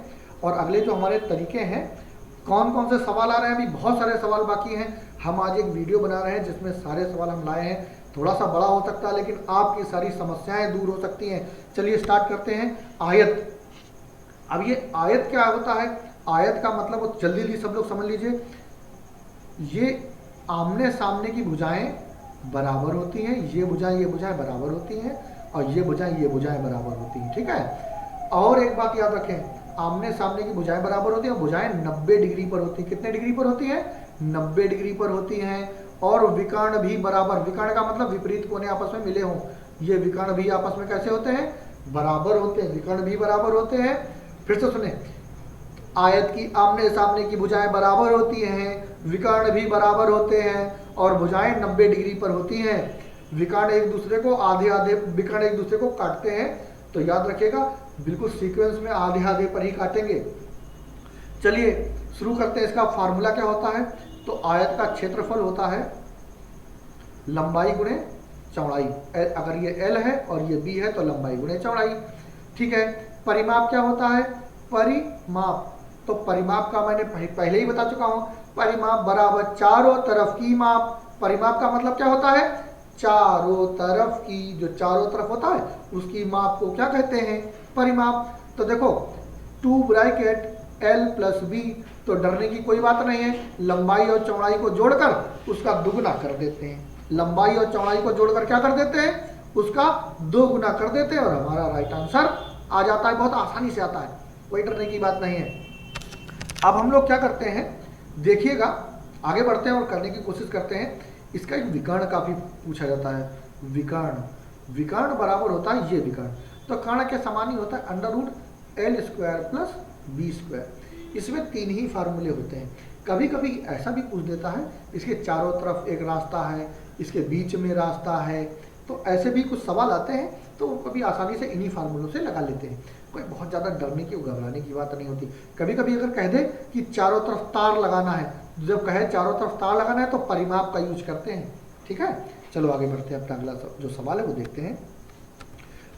और अगले जो हमारे तरीके हैं, कौन कौन से सवाल आ रहे हैं, अभी बहुत सारे सवाल बाकी हैं, हम आज एक वीडियो बना रहे हैं जिसमें सारे सवाल हम लाए हैं। थोड़ा सा बड़ा हो सकता है लेकिन आपकी सारी समस्याएं दूर हो सकती हैं। चलिए स्टार्ट करते हैं। आयत। अब ये आयत क्या होता है? आयत का मतलब वो जल्दी जल्दी सब लोग समझ लीजिए, ये आमने सामने की भुजाएं बराबर होती हैं। ये भुजाएं बराबर होती हैं और ये भुजाएं बराबर होती हैं। ठीक है। और एक बात याद रखें, आमने सामने की भुजाएं बराबर होती हैं, भुजाएं 90 डिग्री पर होती हैं। कितने डिग्री पर होती हैं? 90 डिग्री पर होती हैं। और विकर्ण भी बराबर, विकर्ण का मतलब विपरीत कोने आपस में मिले हों। ये विकर्ण भी आपस में कैसे होते हैं? बराबर होते हैं। विकर्ण भी बराबर होते हैं। फिर से सुने, आयत की आमने सामने की भुजाएं बराबर होती हैं, विकर्ण भी बराबर होते हैं और भुजाएं 90 डिग्री पर होती हैं। विकर्ण एक दूसरे को विकर्ण एक दूसरे को काटते हैं। तो याद रखिएगा, बिल्कुल सीक्वेंस में आधे आधे पर ही काटेंगे। चलिए शुरू करते हैं। इसका फार्मूला क्या होता है? तो आयत का क्षेत्रफल होता है लंबाई गुणे चौड़ाई। अगर ये L है और ये B है तो लंबाई गुणे चौड़ाई। ठीक है। परिमाप क्या होता है? परिमाप, तो परिमाप का मैंने पहले ही बता चुका हूं। परिमाप बराबर चारों तरफ की माप। परिमाप का मतलब क्या होता है? चारों तरफ की, जो चारों तरफ होता है उसकी माप को क्या कहते हैं? परिमाप। तो देखो 2 ब्रैकेट L प्लस B, तो डरने की कोई बात नहीं है। लंबाई और चौड़ाई को जोड़कर उसका दुगुना कर देते हैं। लंबाई और चौड़ाई को जोड़कर क्या कर देते हैं? उसका दोगुना कर देते हैं और हमारा राइट आंसर आ जाता है। बहुत आसानी से आता है, कोई डरने की बात नहीं है। अब हम लोग क्या करते हैं, देखिएगा, आगे बढ़ते हैं और करने की कोशिश करते हैं। इसका एक विकर्ण काफी पूछा जाता है। विकर्ण बराबर होता है ये विकर्ण, तो कर्ण के समान ही होता है √L² प्लस B²। इसमें 3 ही फार्मूले होते हैं। कभी कभी ऐसा भी पूछ देता है, इसके चारों तरफ एक रास्ता है, इसके बीच में रास्ता है। तो ऐसे भी कुछ सवाल आते हैं, तो कभी आसानी से इन्हीं फार्मूलों से लगा लेते हैं। कोई बहुत ज़्यादा डरने की घबराने की बात नहीं होती। कभी कभी अगर कह दे कि चारों तरफ तार लगाना है, जब कहे चारों तरफ तार लगाना है तो परिमाप का यूज करते हैं। ठीक है। चलो आगे बढ़ते हैं। अपना अगला जो सवाल है वो देखते हैं।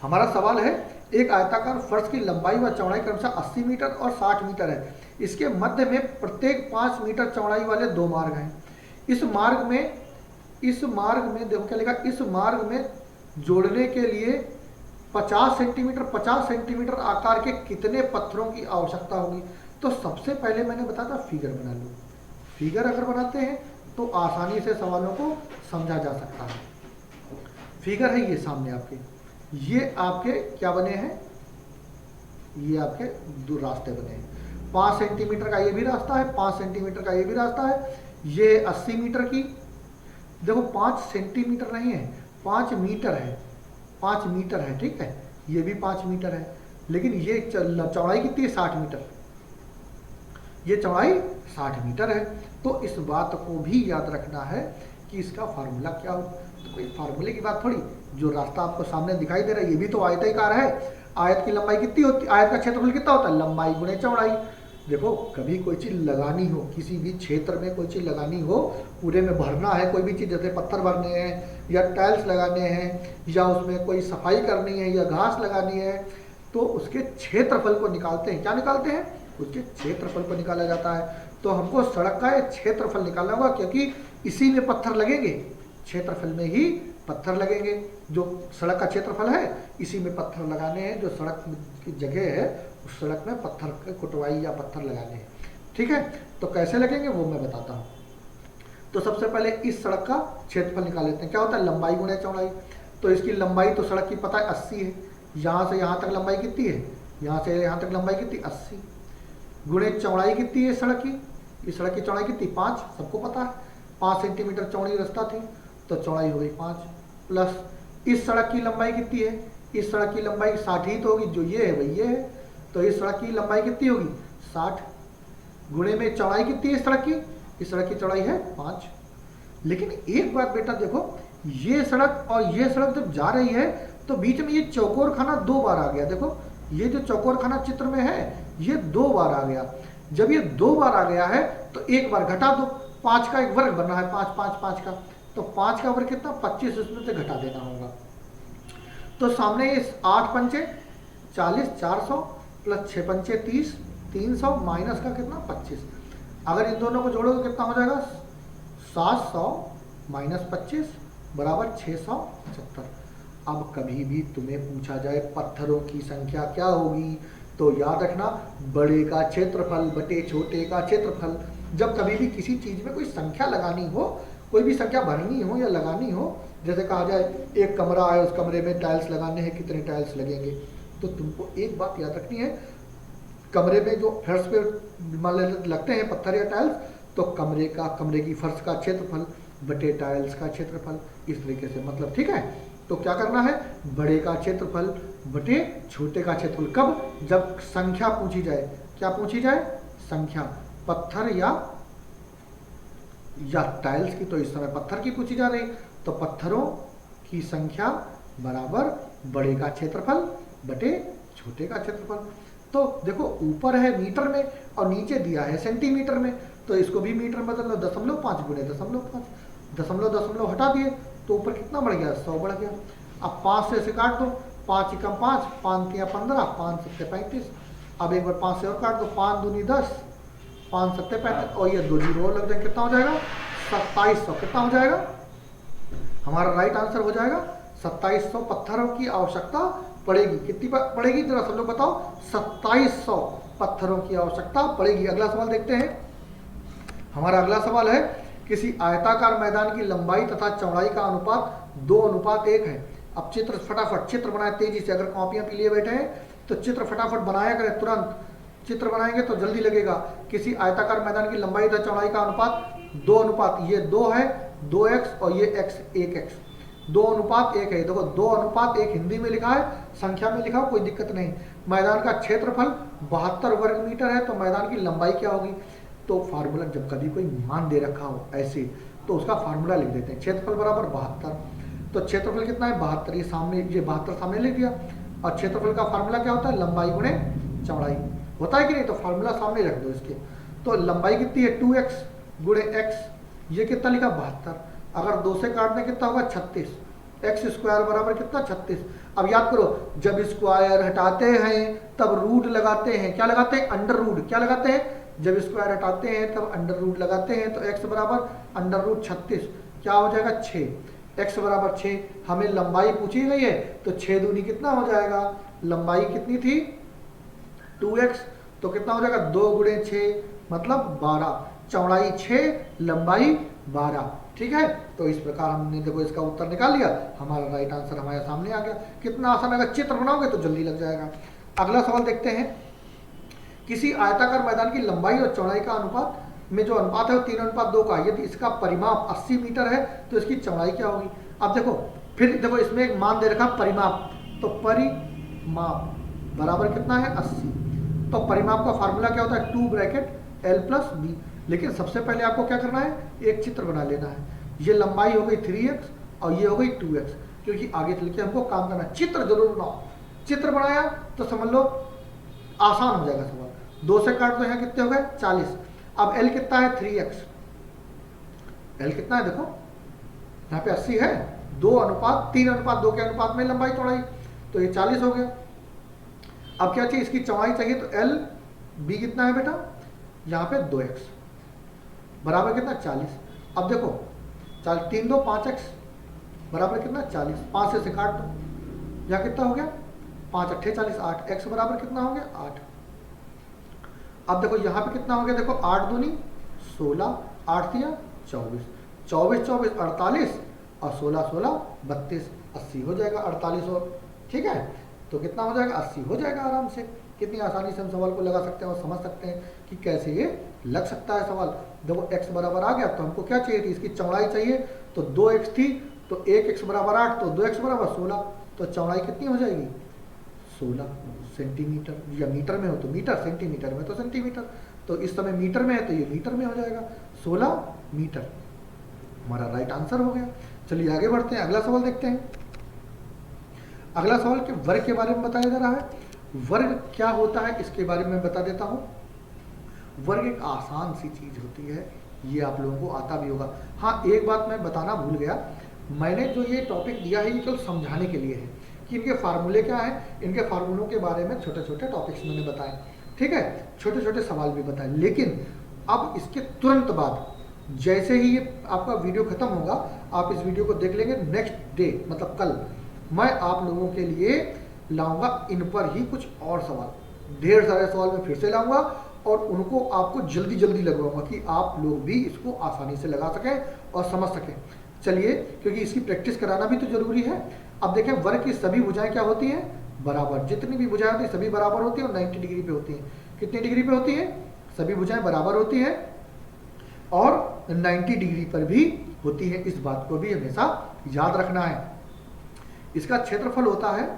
हमारा सवाल है, एक आयताकार फर्श की लंबाई व चौड़ाई क्रमशः 80 मीटर और 60 मीटर है। इसके मध्य में प्रत्येक 5 मीटर चौड़ाई वाले 2 मार्ग हैं। इस मार्ग में देखो क्या लिखा, इस मार्ग में जोड़ने के लिए 50 सेंटीमीटर आकार के कितने पत्थरों की आवश्यकता होगी? तो सबसे पहले मैंने बताया था फिगर बना लो। फिगर अगर बनाते हैं तो आसानी से सवालों को समझा जा सकता है। फिगर है ये सामने आपके, ये आपके क्या बने हैं? ये आपके 2 रास्ते बने हैं। 5 सेंटीमीटर का ये भी रास्ता है, 5 सेंटीमीटर का ये भी रास्ता है। ये 80 मीटर की, देखो 5 सेंटीमीटर नहीं है, 5 मीटर है। 5 मीटर है, ठीक है। ये भी 5 मीटर है, लेकिन ये चौड़ाई कितनी है? 60 मीटर। ये चौड़ाई 60 मीटर है। तो इस बात को भी याद रखना है कि इसका फार्मूला क्या हो। तो कोई फार्मूले की बात थोड़ी, जो रास्ता आपको सामने दिखाई दे रहा है ये भी तो आयताकार है। आयत की लंबाई कितनी होती है? आयत का क्षेत्रफल कितना होता है? लंबाई गुणे चौड़ाई। देखो कभी कोई चीज़ लगानी हो, किसी भी क्षेत्र में कोई चीज़ लगानी हो, पूरे में भरना है कोई भी चीज़, जैसे पत्थर भरने हैं या टाइल्स लगाने हैं या उसमें कोई सफाई करनी है या घास लगानी है, तो उसके क्षेत्रफल को निकालते हैं। क्या निकालते हैं? उसके क्षेत्रफल को निकाला जाता है। तो हमको सड़क का क्षेत्रफल निकालना होगा, क्योंकि इसी में पत्थर लगेंगे, क्षेत्रफल में ही पत्थर लगेंगे। जो सड़क का क्षेत्रफल है इसी में पत्थर लगाने हैं। जो सड़क की जगह है उस सड़क में पत्थर की कुटवाई या पत्थर लगाने हैं। ठीक है। तो कैसे लगेंगे वो मैं बताता हूँ। तो सबसे पहले इस सड़क का क्षेत्रफल निकाल लेते हैं। क्या होता है? लंबाई गुणे चौड़ाई। तो इसकी लंबाई तो सड़क की पता है 80 है। यहाँ से यहाँ तक लंबाई कितनी है? यहाँ से यहाँ तक लंबाई कितनी? 80 गुणे चौड़ाई कितनी है सड़क की? इस सड़क की चौड़ाई कितनी? 5, सबको पता है। 5 सेंटीमीटर चौड़ी रास्ता थी तो चौड़ाई हो गई 5, प्लस इस सड़क की लंबाई कितनी है? इस सड़क की लंबाई 60 ही तो होगी, जो ये है वही ये है। तो इस सड़क की लंबाई कितनी होगी? 60 गुणे में चौड़ाई कितनी है इस सड़क की? इस सड़क की चौड़ाई है 5। लेकिन एक बात बेटा देखो, ये सड़क और ये सड़क जब जा रही है तो बीच में ये चौकोर खाना 2 बार आ गया। देखो ये जो चौकोर खाना चित्र में है ये 2 बार आ गया। जब ये 2 बार आ गया है तो एक बार घटा दो। 5 का एक वर्ग बन रहा है, 5 5 5 का, तो 5 का वर्ग कितना? 25, इसमें से घटा देना होगा। तो सामने इस 8 पंचे 40, 400 प्लस 6 पंचे 30, 300 माइनस का कितना? 25। अगर इन दोनों को जोड़ोगे कितना हो जाएगा? 700 माइनस 25 बराबर 675। अब कभी भी तुम्हें पूछा जाए पत्थरों की संख्या क्या होगी, तो याद रखना बड़े का क्षेत्रफल बटे छोटे का क्षेत्रफल। जब कभी भी किसी चीज़ में कोई संख्या लगानी हो, कोई भी संख्या भरनी हो या लगानी हो, जैसे कहा जाए एक कमरा है, उस कमरे में टाइल्स लगाने हैं, कितने टाइल्स लगेंगे, तो तुमको एक बात याद रखनी है, कमरे में जो फर्श पे मान लगते हैं पत्थर या टाइल्स, तो कमरे की फर्श का क्षेत्रफल बटे टाइल्स का क्षेत्रफल, इस तरीके से मतलब। ठीक है, तो क्या करना है, बड़े का क्षेत्रफल बटे छोटे का क्षेत्रफल। कब, जब संख्या पूछी जाए। क्या पूछी जाए, संख्या, पत्थर या टाइल्स की। तो इस समय पत्थर की पूछी जा रही, तो पत्थरों की संख्या बराबर बड़े का क्षेत्रफल बटे छोटे का क्षेत्रफल। तो देखो ऊपर है मीटर में और नीचे दिया है सेंटीमीटर में, तो इसको भी मीटर में बदल लो, 0.5 गुणे 0.5, दशमलव हटा दिए तो ऊपर कितना बढ़ गया, 100 बढ़ गया। अब 5 से इसे काट दो, 5 एकम 5, 5 तिया 15, 5 सत्ते 35। अब एक बार 5 से और काट दो, 5 दूनी 10, 5 सत्ते 35, और ये 2 जीरो लग जाए, कितना हो जाएगा 2700। कितना हो जाएगा, हमारा राइट आंसर हो जाएगा 2700 पत्थरों की आवश्यकता पड़ेगी। कितनी पड़ेगी जरा सब लोग बताओ, 2700 पत्थरों की आवश्यकता पड़ेगी। अगला सवाल देखते हैं। हमारा अगला सवाल है, किसी आयताकार मैदान की लंबाई तथा चौड़ाई का अनुपात 2:1 है। अब चित्र फटाफट चित्र बनाए तेजी से, अगर कॉपियां पी लिए बैठे हैं तो चित्र फटाफट बनाया करें, तुरंत चित्र बनाएंगे तो जल्दी लगेगा। किसी आयताकार मैदान की लंबाई तथा चौड़ाई का अनुपात 2 ये 2 है, 2x और ये x 1x, 2:1 है। देखो 2:1 हिंदी में लिखा है, संख्या में लिखा हो, कोई दिक्कत नहीं। मैदान का क्षेत्रफल 72 वर्ग मीटर है, तो मैदान की लंबाई क्या होगी, तो फार्मूला, जब कभी कोई मान दे रखा हो ऐसे तो उसका फार्मूला लिख देते हैं, क्षेत्रफल बराबर 72। तो क्षेत्रफल कितना है 72, ये सामने, ये 72 सामने लिख दिया। और क्षेत्रफल का फार्मूला क्या होता है, लंबाई गुणे चौड़ाई, होता है कि नहीं, तो फार्मूला सामने रख दो इसके। तो लंबाई कितनी है 2x गुणे x, ये कितना लिखा 72, अगर 2 से काटने कितना होगा 36, x स्क्वायर बराबर कितना 36। अब याद करो, जब स्क्वायर हटाते हैं तब रूट लगाते हैं, क्या लगाते हैं, अंडर रूट, क्या लगाते हैं, जब स्क्वायर हटाते हैं तब अंडर रूट लगाते हैं। तो x बराबर अंडर रूट 36, क्या हो जाएगा 6, x बराबर 6। हमें लंबाई पूछी गई है, तो 6 दूनी कितना हो जाएगा, लंबाई कितनी थी 2x, तो कितना हो जाएगा 2 गुणे 6 मतलब 12, चौड़ाई 6 लंबाई 12। ठीक है, तो इस प्रकार हमने देखो इसका उत्तर निकाल लिया, हमारा राइट आंसर हमारे सामने आ गया। कितना आसान, अगर चित्र बनाओगे तो जल्दी लग जाएगा। अगला सवाल देखते हैं। किसी आयताकार मैदान की लंबाई और चौड़ाई का अनुपात में जो अनुपात है वो 3:2 का, यदि इसका परिमाप 80 मीटर है तो इसकी चौड़ाई क्या होगी। अब देखो, फिर देखो इसमें एक मान दे रखा परिमाप, तो परिमाप बराबर कितना है 80। तो परिमाप का फार्मूला क्या होता है, 2 ब्रैकेट l प्लस b। लेकिन सबसे पहले आपको क्या करना है, एक चित्र बना लेना है। ये लंबाई हो गई 3x और ये हो गई 2x, क्योंकि आगे चल के हमको काम करना है। चित्र जरूर बनाओ, चित्र बनाया तो समझ लो आसान हो जाएगा सवाल। 2 से काट दो, यहाँ कितने हो गए 40। अब l कितना है 3x, l कितना है देखो, यहाँ पे 80 है, 3:2 के अनुपात में लंबाई चौड़ाई, तो ये 40 हो गया। अब क्या चाहिए, इसकी चौड़ाई चाहिए, तो l b कितना है बेटा, यहाँ पे 2x बराबर कितना 40। अब देखो 3 2 5x बराबर कितना 40, 5 से काट दो, यहाँ कितना हो गया 5 8 40, 8 x बराबर कितना हो गया 8। अब देखो यहाँ पे कितना हो गया, देखो 8 दूनी 16, 8 तिया 24, 24 24 48 और 16 16 32, 80 हो जाएगा 48 और, ठीक है, तो कितना हो जाएगा 80 हो जाएगा आराम से। कितनी आसानी से हम सवाल को लगा सकते हैं और समझ सकते हैं कि कैसे ये लग सकता है सवाल। देखो x बराबर आ गया, तो हमको क्या चाहिए थी, इसकी चौड़ाई चाहिए, तो 2x थी, तो 1x बराबर 8, तो 2x बराबर 16, तो चौड़ाई कितनी हो जाएगी 16 सेंटीमीटर, या मीटर में हो तो मीटर, सेंटीमीटर में तो सेंटीमीटर, तो इस समय मीटर में है तो ये मीटर में हो जाएगा 16 मीटर, हमारा राइट आंसर हो गया। चलिए आगे बढ़ते हैं, अगला सवाल देखते हैं। अगला सवाल के वर्ग के बारे में बताया जा रहा है। वर्ग क्या होता है इसके बारे में बता देता हूँ। वर्ग एक आसान सी चीज होती है, ये आप लोगों को आता भी होगा। हाँ, एक बात मैं बताना भूल गया, मैंने जो ये टॉपिक दिया है ये केवल समझाने के लिए है कि इनके फार्मूले क्या हैं, इनके फार्मूलों के बारे में छोटे छोटे टॉपिक्स मैंने बताए, ठीक है, छोटे छोटे सवाल भी बताए। लेकिन अब इसके तुरंत बाद जैसे ही ये आपका वीडियो खत्म होगा, आप इस वीडियो को देख लेंगे, नेक्स्ट डे मतलब कल मैं आप लोगों के लिए लाऊंगा इन पर ही कुछ और सवाल, ढेर सारे सवाल मैं फिर से लाऊंगा और उनको आपको जल्दी जल्दी लगवाऊंगा कि आप लोग भी इसको आसानी से लगा सकें और समझ सकें। चलिए, क्योंकि इसकी प्रैक्टिस कराना भी तो जरूरी है। अब देखें, वर्ग की सभी भुजाएं क्या होती हैं? बराबर। जितनी भी भुजाएं होती हैं सभी बराबर होती हैं और 90 डिग्री पे होती हैं। कितनी डिग्री पे होती हैं? सभी भुजाएं बराबर होती हैं और 90 डिग्री पर भी होती है। इस बात को भी हमेशा याद रखना है। इसका क्षेत्रफल होता है,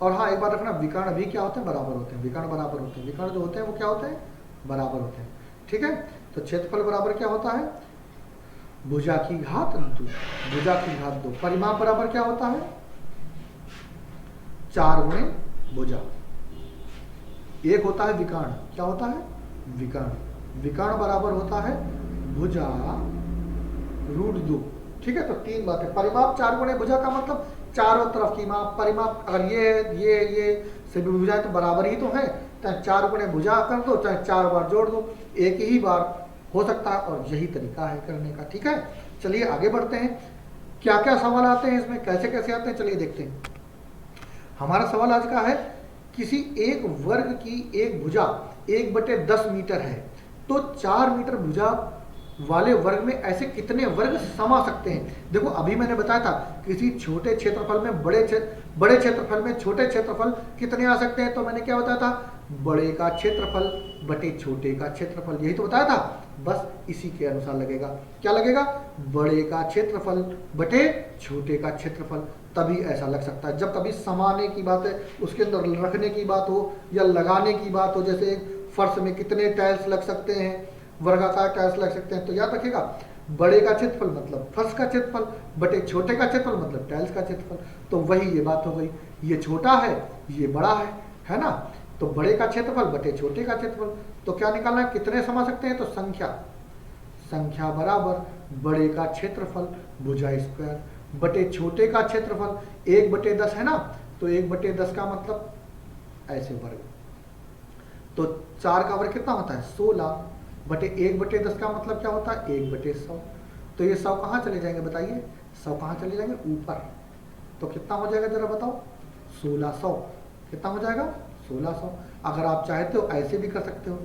और हाँ एक बात रखना, विकर्ण भी क्या होते हैं? बराबर होते हैं। विकर्ण बराबर होते हैं। विकर्ण जो होते हैं वो क्या होते हैं? बराबर होते हैं। ठीक है, तो क्षेत्रफल बराबर क्या होता है? भुजा की घात 2। भुजा की घात 2। परिमाप बराबर क्या होता है? 4 गुणे भुजा। एक होता है विकर्ण। क्या होता है? विकर्ण। विकर्ण बराबर होता है भुजा √2। ठीक है, तो 3 बातें। परिमाप 4 गुणे भुजा का मतलब चारों तरफ की माप। परिमाप अगर ये सभी भुजाएं तो बराबर ही तो है, चाहे 4 गुणे भुजा कर दो चाहे 4 बार जोड़ दो, एक ही बार हो सकता है और यही तरीका है करने का। ठीक है, चलिए आगे बढ़ते हैं। क्या क्या सवाल आते हैं इसमें, कैसे कैसे आते हैं, चलिए देखते हैं। हमारा सवाल आज का है, किसी एक वर्ग की एक भुजा 1/10 मीटर है, तो 4 मीटर भुजा वाले वर्ग में ऐसे कितने वर्ग समा सकते हैं? देखो, अभी मैंने बताया था किसी छोटे क्षेत्रफल में बड़े क्षेत्रफल में छोटे क्षेत्रफल कितने आ सकते हैं, तो मैंने क्या बताया था? बड़े का क्षेत्रफल बटे छोटे का क्षेत्रफल, यही तो बताया था। बस इसी के अनुसार लगेगा। क्या लगेगा? बड़े का क्षेत्रफल बटे छोटे का क्षेत्रफल। तभी ऐसा लग सकता है। जब कभी समाने की बात है, उसके अंदर रखने की बात हो या लगाने की बात हो, जैसे एक फर्श में कितने टाइल्स लग सकते हैं, वर्गाकार टाइल्स लग सकते हैं, तो याद रखिएगा बड़े का क्षेत्रफल मतलब फर्श का क्षेत्रफल बटे छोटे का क्षेत्रफल मतलब टाइल्स का क्षेत्रफल। तो वही ये बात हो गई, ये छोटा है ये बड़ा है ना, तो बड़े का क्षेत्रफल बटे छोटे का क्षेत्रफल। तो क्या निकालना है? कितने समा सकते हैं? तो संख्या बराबर बड़े का क्षेत्रफल भुजा स्क्वायर बटे छोटे का क्षेत्रफल 1/10 है ना, तो 1/10 का मतलब ऐसे वर्ग। तो 4 का वर्ग कितना होता है? 16 बटे 1/10 का मतलब क्या होता है? 1/100। तो ये 100 कहाँ चले जाएंगे बताइए? 100 कहाँ चले जाएंगे? ऊपर। तो कितना हो जाएगा जरा बताओ? 1600। कितना हो जाएगा? 1600। अगर आप चाहते हो ऐसे भी कर सकते हो,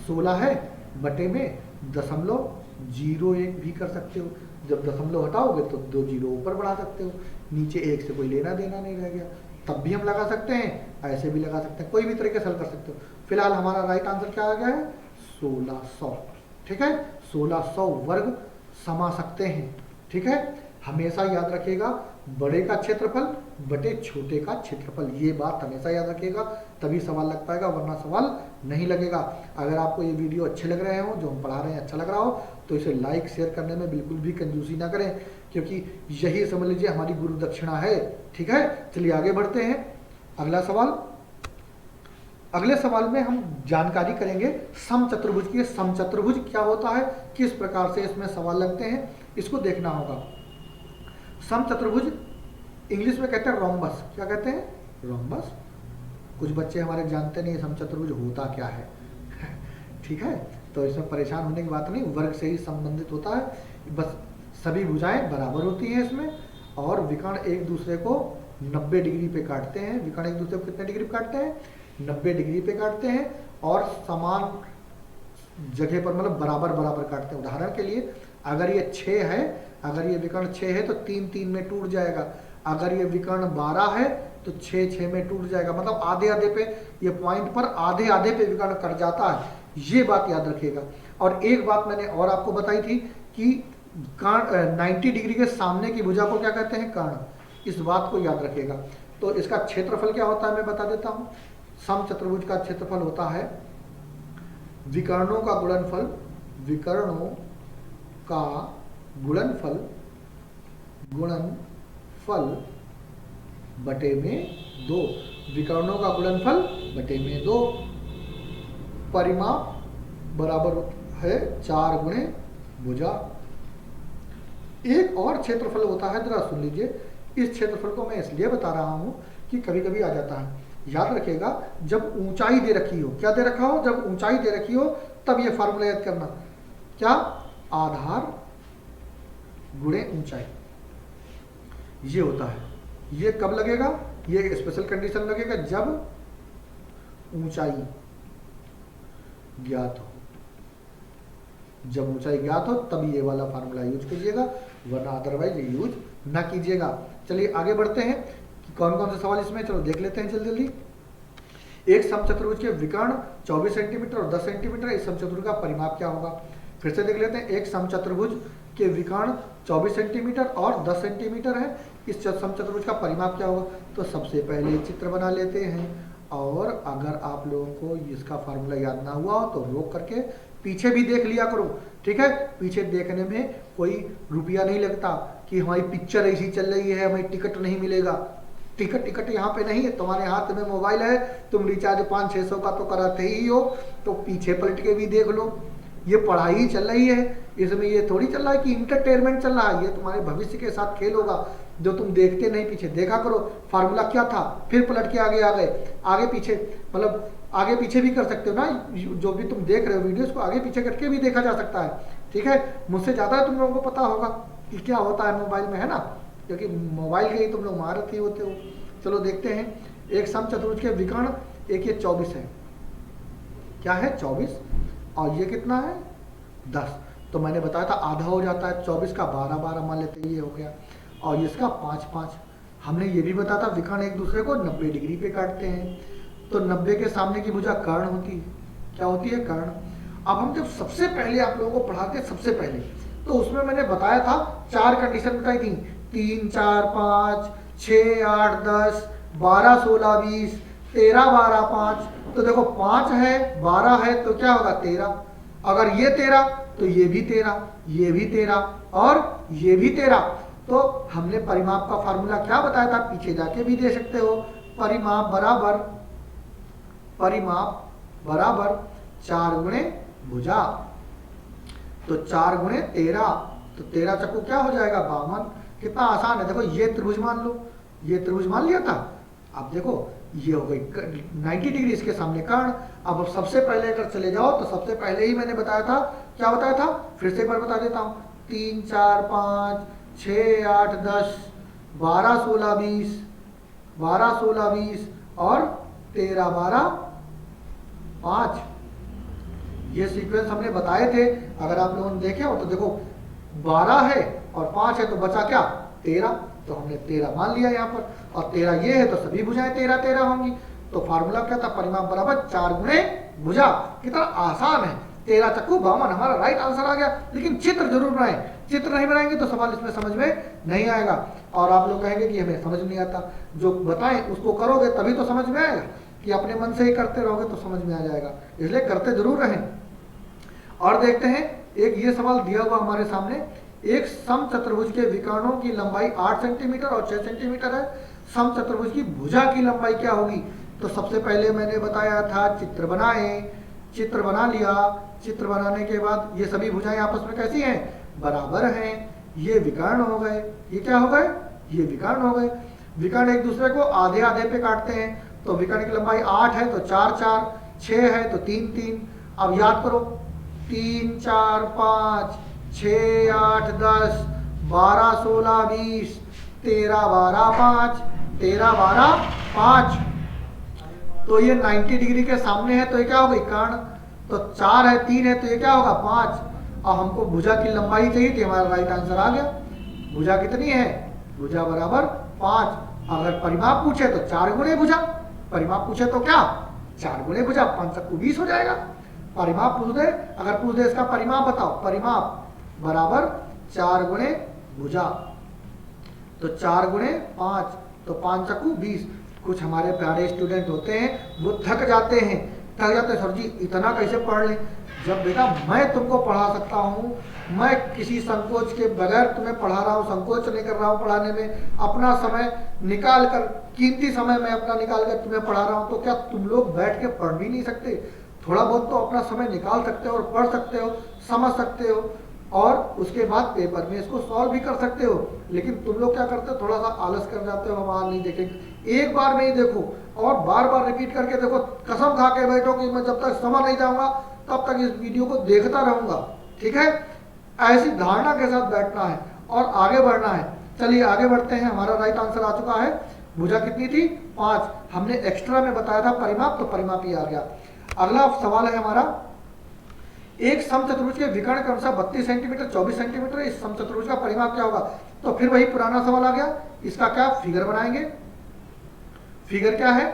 16 है बटे में 0.01 भी कर सकते हो। जब दशमलव हटाओगे तो 2 जीरो ऊपर बढ़ा सकते हो, नीचे 1 से कोई लेना देना नहीं रह गया। तब भी हम लगा सकते हैं, ऐसे भी लगा सकते हैं, कोई भी तरीके से हल कर सकते हो। फिलहाल हमारा राइट आंसर क्या आ गया है? 1600। ठीक है, 1600 वर्ग समा सकते हैं। ठीक है, हमेशा याद रखिएगा बड़े का क्षेत्रफल बटे छोटे का क्षेत्रफल, ये बात हमेशा याद रखिएगा, तभी सवाल लग पाएगा, वरना सवाल नहीं लगेगा। अगर आपको ये वीडियो अच्छे लग रहे हो, जो हम पढ़ा रहे हैं अच्छा लग रहा हो, तो इसे लाइक शेयर करने में बिल्कुल भी कंजूसी ना करें, क्योंकि यही समझ लीजिए हमारी गुरु दक्षिणा है। ठीक है, चलिए आगे बढ़ते हैं। अगला सवाल, अगले सवाल में हम जानकारी करेंगे समचतुर्भुज की। समचतुर्भुज क्या होता है, किस प्रकार से इसमें सवाल लगते हैं, इसको देखना होगा। समचतुर्भुज इंग्लिश में कहते हैं रोम्बस। क्या कहते हैं? रोम्बस। कुछ बच्चे हमारे जानते नहीं समचतुर्भुज होता क्या है। ठीक है, तो इसमें परेशान होने की बात नहीं, वर्ग से ही संबंधित होता है। बस सभी भुजाएं बराबर होती हैं इसमें, और विकर्ण एक दूसरे को 90 डिग्री पे काटते हैं। विकर्ण एक दूसरे को कितने डिग्री पे काटते हैं? 90 डिग्री पे काटते हैं, और समान जगह पर मतलब बराबर बराबर काटते हैं। उदाहरण के लिए अगर ये 6 है, अगर ये विकर्ण 6 है तो 3 में टूट जाएगा। अगर ये विकर्ण 12 है तो 6 में टूट जाएगा। मतलब आधे आधे पे, ये पॉइंट पर आधे आधे पे विकर्ण कट जाता है, ये बात याद रखिएगा। और एक बात मैंने और आपको बताई थी कि कर्ण 90 डिग्री के सामने की भुजा को क्या कहते हैं? कर्ण। इस बात को याद रखिएगा। तो इसका क्षेत्रफल क्या होता है मैं बता देता हूँ। समचतुर्भुज का क्षेत्रफल होता है विकर्णों का गुणनफल, विकर्णों का गुणनफल बटे में 2। विकर्णों का गुणनफल बटे में 2। परिमाप बराबर है 4 गुणे भुजा। एक और क्षेत्रफल होता है, जरा सुन लीजिए। इस क्षेत्रफल को मैं इसलिए बता रहा हूं कि कभी कभी आ जाता है। याद रखिएगा, जब ऊंचाई दे रखी हो, क्या दे रखा हो? जब ऊंचाई दे रखी हो तब ये फार्मूला याद करना। क्या? आधार गुणे ऊंचाई, ये होता है। ये कब लगेगा? ये स्पेशल कंडीशन लगेगा जब ऊंचाई ज्ञात हो। जब ऊंचाई ज्ञात हो तब ये वाला फार्मूला यूज कीजिएगा, वरना अदरवाइज ये यूज ना कीजिएगा। चलिए आगे बढ़ते हैं कि कौन कौन से सवाल इसमें, चलो देख लेते हैं जल्दी जल्दी। एक समचतुर्भुज के विकर्ण 24 सेंटीमीटर और 10 सेंटीमीटर, इस समचतुर्भुज का परिमाप क्या होगा? फिर से देख लेते हैं। एक समचतुर्भुज के विकर्ण 24 सेंटीमीटर और 10 सेंटीमीटर है, इस समचतुर्भुज का परिमाप क्या होगा? तो सबसे पहले चित्र बना लेते हैं, और अगर आप लोगों को इसका फार्मूला याद ना हुआ हो तो रोक करके पीछे भी देख लिया करो, ठीक है। पीछे देखने में कोई रुपया नहीं लगता कि हमारी पिक्चर ऐसी चल रही है, हमें टिकट नहीं मिलेगा। टिकट यहाँ पे नहीं है, तुम्हारे हाथ में मोबाइल है, तुम रिचार्ज 500-600 का तो कराते ही हो, तो पीछे पलट के भी देख लो। ये पढ़ाई चल रही है, इसमें ये थोड़ी चल रहा है कि इंटरटेनमेंट चल रहा है। ये तुम्हारे भविष्य के साथ खेल होगा जो तुम देखते नहीं, पीछे देखा करो फार्मूला क्या था, फिर पलट के आगे आ गए। आगे पीछे मतलब आगे पीछे भी कर सकते हो ना, जो भी तुम देख रहे हो वीडियोस को आगे पीछे करके भी देखा जा सकता है, ठीक है। मुझसे ज़्यादा तुम लोगों को पता होगा कि क्या होता है मोबाइल में, है ना, क्योंकि मोबाइल के ही तुम लोग महारथी होते हो। चलो देखते हैं। एक समचतुर्भुज के विकर्ण, एक ये 24 है, क्या है 24, और ये कितना है 10। तो मैंने बताया था आधा हो जाता है, 24 का 12 मान लेते हैं, ये हो गया। और इसका 5 हमने ये भी बताया था विकर्ण एक दूसरे को 90 डिग्री पे काटते हैं, तो 90 के सामने की भुजा कर्ण होती है। क्या होती है? कर्ण। अब हम जब सबसे पहले आप लोगों को पढ़ाते सबसे पहले, तो उसमें मैंने बताया था 4 कंडीशन बताई थी, 3, 4, 5, 6, 8, 10, 12, 16, 20, 13, 12, 5। तो देखो 5 है, 12 है, तो क्या होगा 13। अगर ये 13 तो ये भी 13, ये भी 13 और ये भी 13। तो हमने परिमाप का फार्मूला क्या बताया था, पीछे जाके भी दे सकते हो। परिमाप बराबर 4 गुणे भुजा, तो 4 गुणे 13, तो 13 चक्कू क्या हो जाएगा 52। कितना आसान है। देखो ये त्रिभुज मान लो, ये त्रिभुज मान लिया था। अब देखो ये हो गई 90 डिग्री इसके सामने कर्ण। अब सबसे पहले अगर चले जाओ तो सबसे पहले ही मैंने बताया था, क्या बताया था, फिर से एक बार बता देता हूँ। 3, 4, 5, 6, 8, 10, 12, 16, 20, 12, 16, 20 और 13, 12, 5। ये सीक्वेंस हमने बताए थे, अगर आप लोगों ने देखे हो तो देखो 12 है और 5 है, तो बचा क्या 13। तो हमने 13 मान लिया यहाँ पर, और 13 ये है तो सभी भुजाएं 13-13 होंगी। तो फार्मूला क्या था, परिमाप बराबर 4 गुणे भुजा। कितना आसान है, 13 चक्कू 52 हमारा राइट आंसर आ गया। लेकिन चित्र जरूर बनाएं, चित्र नहीं बनाएंगे तो सवाल इसमें समझ में नहीं आएगा, और आप लोग कहेंगे कि हमें समझ नहीं आता। जो बताएं उसको करोगे तभी तो समझ में आएगा, कि अपने मन से ही करते रहोगे तो समझ में आ जाएगा। इसलिए करते जरूर रहें। और देखते हैं, एक ये सवाल दिया हुआ हमारे सामने, एक समचतुर्भुज के विकर्णों की लंबाई 8 सेंटीमीटर और 6 सेंटीमीटर है, समचतुर्भुज की भुजा की लंबाई क्या होगी? तो सबसे पहले मैंने बताया था चित्र बनाएं, चित्र बना लिया। चित्र बनाने के बाद ये सभी भुजाएं आपस में कैसी हैं, बराबर हैं। ये विकर्ण हो गए, ये क्या हो गए, ये विकर्ण हो गए। विकर्ण एक दूसरे को आधे आधे पे काटते हैं, तो विकर्ण की लंबाई 8 है तो 4 4, 6 है तो 3 3। अब याद करो, 3 4 5 6 8 10 12 16 20 13 12 5, 13 12 5। तो ये 90 डिग्री के सामने है, तो ये क्या होगा कर्ण। तो 4 है, 3 है, तो ये क्या होगा 5। और हमको भुजा की लंबाई चाहिए थी, हमारा राइट आंसर आ गया। भुजा कितनी है, भुजा बराबर 5। अगर परिमाप पूछे तो 4 गुणे भुजा, परिमाप पूछे तो क्या 4 गुणे भुजा, 5 चक्कू 20 हो जाएगा। परिमाप पूछ दे, अगर पूछ दे इसका परिमाप बताओ, परिमाप बराबर 4 गुणे भुजा, तो 4 गुणे 5, तो 5 चक्कू 20। कुछ हमारे प्यारे स्टूडेंट होते हैं वो थक जाते हैं, सर जी इतना कैसे पढ़ लें। जब बेटा मैं तुमको पढ़ा सकता हूँ, मैं किसी संकोच के बगैर तुम्हें पढ़ा रहा हूँ, संकोच नहीं कर रहा हूँ पढ़ाने में, अपना समय निकाल कर, कीमती समय मैं अपना निकाल कर तुम्हें पढ़ा रहा हूँ, तो क्या तुम लोग बैठ के पढ़ भी नहीं सकते? थोड़ा बहुत तो अपना समय निकाल सकते हो और पढ़ सकते हो, समझ सकते हो, और उसके बाद पेपर में इसको सॉल्व भी कर सकते हो। लेकिन तुम लोग क्या करते हो, थोड़ा सा आलस कर जाते हो, हम आज नहीं देखेंगे, एक बार में ही देखो और बार बार रिपीट करके देखो। कसम खा के बैठो कि मैं जब तक समझ नहीं जाऊंगा तब तक इस वीडियो को देखता रहूंगा, ठीक है। ऐसी धारणा के साथ बैठना है और आगे बढ़ना है। चलिए आगे बढ़ते हैं। हमारा राइट आंसर आ चुका है। भुजा कितनी थी? 5। हमने एक्स्ट्रा में बताया था परिमाप, तो परिमाप ही आ गया। अगला सवाल है हमारा, एक समचतुर्भुज के विकर्ण क्रमशः 32 सेंटीमीटर 24 सेंटीमीटर, इस समचतुर्भुज का परिमाप क्या होगा? तो फिर वही पुराना सवाल आ गया। इसका क्या फिगर बनाएंगे? फिगर क्या है?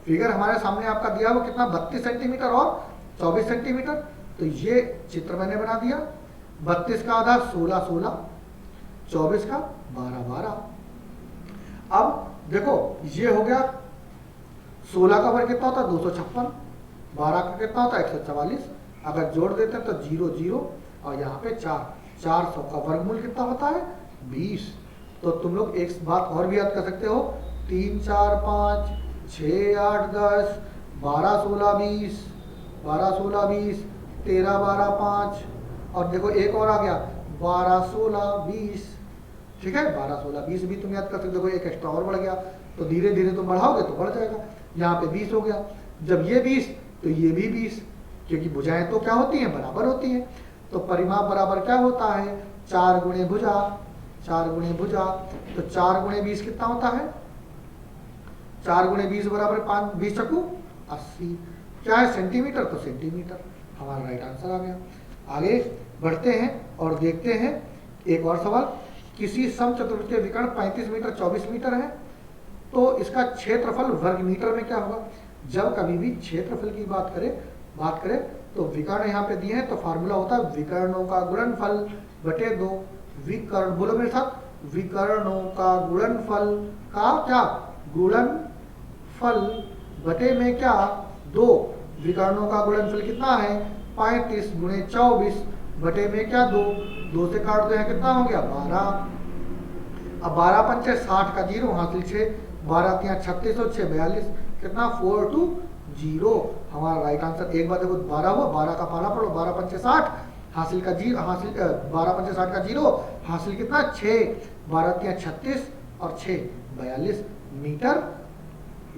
फिगर हमारे सामने आपका दिया वो कितना? 32 सेंटीमीटर और 24 सेंटीमीटर। तो ये चित्र मैंने बना दिया। 32 का आधा 16 16, 24 का 12 12। अब देखो ये हो गया, 16 का वर्ग कितना होता है? 256। 12 का कितना होता है? 144। अगर जोड़ देते हैं तो 0 0 और यहाँ पे 4। 400 का वर्गमूल कितना होता है? 20। तो तुम लोग एक बात और भी याद कर सकते हो, 3 4 5 6 8 10 12 16 20, 12 16 20, 13 12 5, और देखो एक और आ गया 12 16 20। ठीक है, 12 16 20 भी तुम याद कर सकते हो। एक एक्स्ट्रा और बढ़ गया, तो धीरे धीरे तुम बढ़ाओगे तो बढ़ जाएगा। यहाँ पे 20 हो गया। जब ये 20 तो ये भी 20, क्योंकि भुजाएं तो क्या होती हैं? बराबर होती हैं। तो परिमाप बराबर क्या होता है? 4 गुणे भुजा, 4 गुणे भुजा। तो 4 गुणे 20 कितना होता है? 4 गुणे 20 बराबर 5, 20 चक्कू 80। क्या है? सेंटीमीटर, तो सेंटीमीटर। हमारा राइट आंसर आ गया। आगे बढ़ते हैं और देखते हैं एक और सवाल। किसी समचतुर्भुज के विकर्ण 35 मीटर 24 मीटर है, तो इसका क्षेत्रफल वर्ग मीटर में क्या होगा? जब कभी भी क्षेत्रफल की बात करें तो विकर्ण यहाँ पे दिए हैं, तो फार्मूला होता है विकर्णों का गुणनफल बटे 2। विकर्ण, बोलो मेरे साथ, विकर्णों का गुणनफल का क्या? गुणनफल बटे में क्या? 2। विकर्णों का गुणनफल कितना है? 35 गुणे 24 बटे में क्या? 2। 2 से काट दो, यहाँ कितना हो गया? 12। अब 12 पंचे 60 का 0 हासिल 6, 12 तिया 36 और 6 42, कितना? 4 2 0। हमारा राइट आंसर। एक बार देखो 12 हुआ, 12 का पाला पढ़ो, 12 पंचे 60 हासिल का 0, हासिल 12 पंचे 60 का 0 हासिल कितना? 6, 12 तिया 36 और 6 42 मीटर